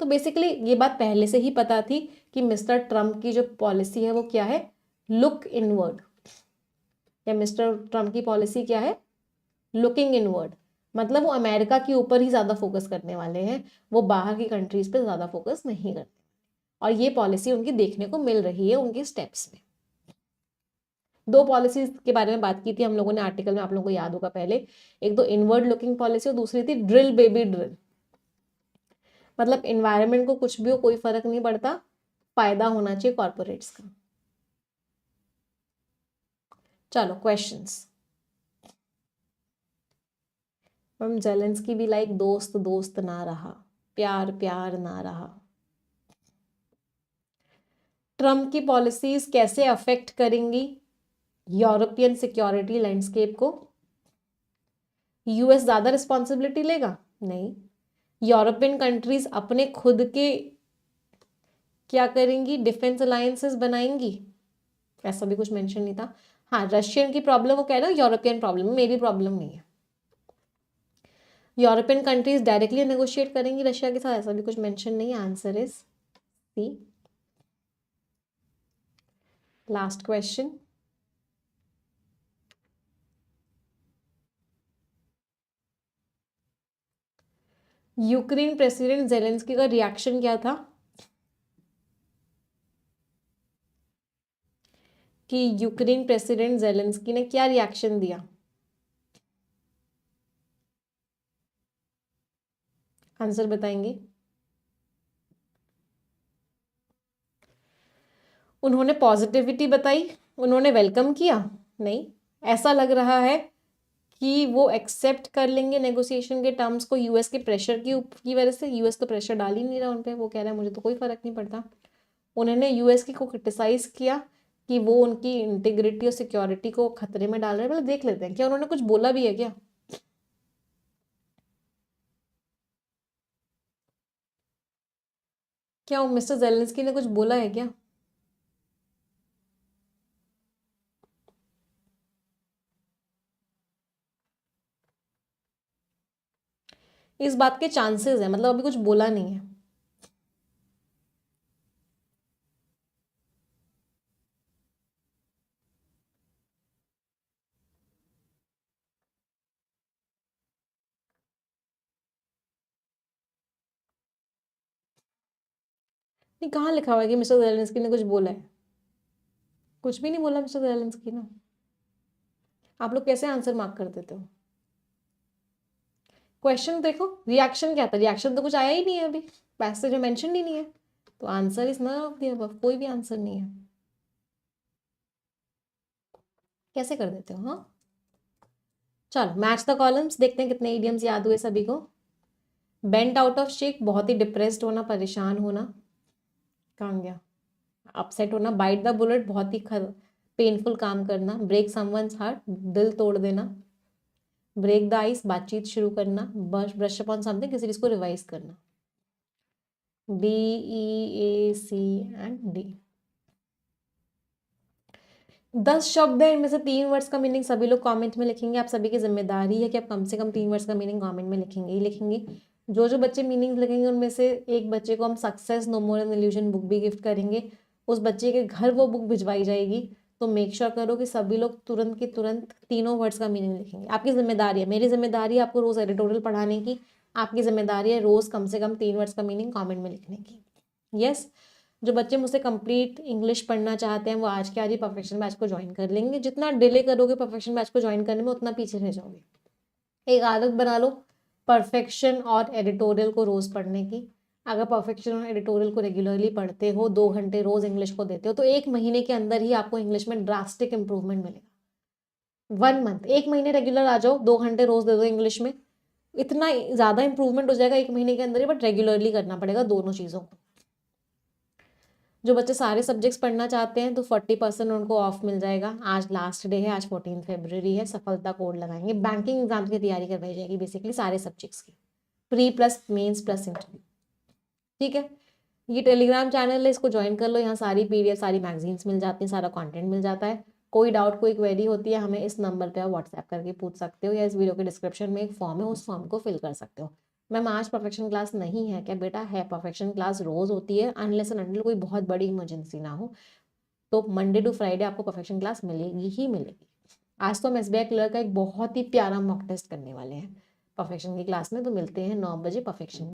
तो बेसिकली ये बात पहले से ही पता थी कि मिस्टर ट्रम्प की जो पॉलिसी है वो क्या है, लुक इनवर्ड, या मिस्टर ट्रम्प की पॉलिसी क्या है, लुकिंग इनवर्ड। मतलब वो अमेरिका के ऊपर ही ज्यादा फोकस करने वाले हैं, वो बाहर की कंट्रीज पे ज्यादा फोकस नहीं करते, और ये पॉलिसी उनकी देखने को मिल रही है उनके स्टेप्स में। दो पॉलिसीज के बारे में बात की थी हम लोगों ने आर्टिकल में, आप लोगों को याद होगा पहले, एक तो इनवर्ड लुकिंग पॉलिसी और दूसरी थी ड्रिल बेबी ड्रिल। मतलब इन्वायरमेंट को कुछ भी हो कोई फर्क नहीं पड़ता, फायदा होना चाहिए कॉर्पोरेट्स का। चलो क्वेश्चंस। मैम जेलेंस्की भी लाइक दोस्त दोस्त ना रहा, प्यार प्यार ना रहा। ट्रम्प की पॉलिसीज कैसे अफेक्ट करेंगी यूरोपियन सिक्योरिटी लैंडस्केप को? यूएस ज्यादा रिस्पॉन्सिबिलिटी लेगा? नहीं। यूरोपियन कंट्रीज अपने खुद के क्या करेंगी, डिफेंस अलायंसेस बनाएंगी? ऐसा भी कुछ मेंशन नहीं था। हाँ, रशियन की प्रॉब्लम वो कह रहे हो यूरोपियन प्रॉब्लम, मेरी प्रॉब्लम नहीं है। यूरोपियन कंट्रीज डायरेक्टली नेगोशिएट करेंगी रशिया के साथ, ऐसा भी कुछ मेंशन नहीं है। Answer is C. Last question. Ukraine president Zelensky का रिएक्शन क्या था कि यूक्रेन प्रेसिडेंट जेलेंस्की ने क्या रिएक्शन दिया? आंसर बताएंगे? उन्होंने पॉजिटिविटी बताई, उन्होंने वेलकम किया? नहीं। ऐसा लग रहा है कि वो एक्सेप्ट कर लेंगे नेगोशिएशन के टर्म्स को यूएस के प्रेशर की वजह से। यूएस तो प्रेशर डाल ही नहीं रहा उन पे, वो कह रहा है मुझे तो कोई फर्क नहीं पड़ता। उन्होंने यूएस की को क्रिटिसाइज किया कि वो उनकी इंटीग्रिटी और सिक्योरिटी को खतरे में डाल रहे हैं। मतलब देख लेते हैं क्या उन्होंने कुछ बोला भी है क्या। क्या मिस्टर जेलेंस्की ने कुछ बोला है क्या? इस बात के चांसेस है, मतलब अभी कुछ बोला नहीं है। नहीं, कहाँ लिखा हुआ है कि मिस्टर जेलेंस्की ने कुछ बोला है? कुछ भी नहीं बोला मिस्टर जेलेंस्की ने। आप लोग कैसे आंसर मार्क कर देते हो? क्वेश्चन देखो, रिएक्शन क्या था, रिएक्शन तो कुछ आया ही नहीं है अभी, पैसेज में मेंशन ही नहीं है, तो answer is none of the above, कोई भी आंसर नहीं है। कैसे कर देते हो? हाँ चलो, मैच द कॉलम्स, देखते हैं कितने इडियम्स याद हुए सभी को। बेंट आउट ऑफ शेक, बहुत ही डिप्रेस्ड होना, परेशान होना। कहाँ गया? अपसेट होना। बाइट द बुलेट, बहुत ही पेनफुल काम करना। ब्रेक समवंस हार्ट, दिल तोड़ देना। ब्रेक द आइस, बातचीत शुरू करना। ब्रश अपॉन समथिंग, किसी चीज को रिवाइज करना। D, E, A, C and D. 10 शब्द है, इनमें से 3 वर्ड्स का मीनिंग सभी लोग कमेंट में लिखेंगे। आप सभी की जिम्मेदारी है कि आप कम से कम 3 वर्ड्स का मीनिंग कमेंट में लिखेंगे ही लिखेंगे। जो जो बच्चे मीनिंग लिखेंगे उनमें से एक बच्चे को हम success no more an illusion book भी गिफ्ट करेंगे। उस बच्चे के घर वो बुक भिजवाई जाएगी। तो मेक श्योर करो कि सभी लोग तुरंत की तुरंत तीनों वर्ड्स का मीनिंग लिखेंगे। आपकी जिम्मेदारी है, मेरी जिम्मेदारी है आपको रोज एडिटोरियल पढ़ाने की, आपकी जिम्मेदारी है रोज कम से कम 3 वर्ड्स का मीनिंग कमेंट में लिखने की। यस। जो बच्चे मुझसे कंप्लीट इंग्लिश पढ़ना चाहते हैं वो आज के आज ही परफेक्शन बैच को ज्वाइन कर लेंगे। जितना डिले करोगे परफेक्शन बैच को ज्वाइन करने में उतना पीछे रह जाओगे। एक आदत बना लो परफेक्शन और एडिटोरियल को रोज पढ़ने की। अगर परफेक्शन और एडिटोरियल को रेगुलरली पढ़ते हो, 2 घंटे रोज इंग्लिश को देते हो, तो 1 महीने के अंदर ही आपको इंग्लिश में ड्रास्टिक इंप्रूवमेंट मिलेगा। 1 मंथ, 1 महीने रेगुलर आ जाओ, 2 घंटे रोज दे दो इंग्लिश में, इतना ज्यादा इंप्रूवमेंट हो जाएगा 1 महीने के अंदर ही। बट रेगुलरली करना पड़ेगा दोनों चीजों को। जो बच्चे सारे सब्जेक्ट्स पढ़ना चाहते हैं तो 40% उनको ऑफ मिल जाएगा। आज लास्ट डे है, आज 14 फरवरी है, सफलता कोड लगाएंगे। बैंकिंग एग्जाम की तैयारी करवाई जाएगी बेसिकली सारे सब्जेक्ट्स की, pre plus mains plus interview. ठीक है, ये टेलीग्राम चैनल है, इसको ज्वाइन कर लो। यहाँ सारी PDF सारी मैगजीन्स मिल जाती हैं, सारा कंटेंट मिल जाता है। कोई डाउट कोई क्वेरी होती है हमें इस नंबर पे आप व्हाट्सएप करके पूछ सकते हो, या इस वीडियो के डिस्क्रिप्शन में एक फॉर्म है, उस फॉर्म को फिल कर सकते हो। मैम आज परफेक्शन क्लास नहीं है क्या? बेटा है, परफेक्शन क्लास रोज होती है अनलेस एंड अनटिल कोई बहुत बड़ी इमरजेंसी ना हो। तो मंडे टू फ्राइडे आपको परफेक्शन क्लास मिलेगी ही मिलेगी। आज तो हम SBI क्लर्क का एक बहुत ही प्यारा मॉक टेस्ट करने वाले हैं परफेक्शन की क्लास में, तो मिलते हैं 9 बजे परफेक्शन।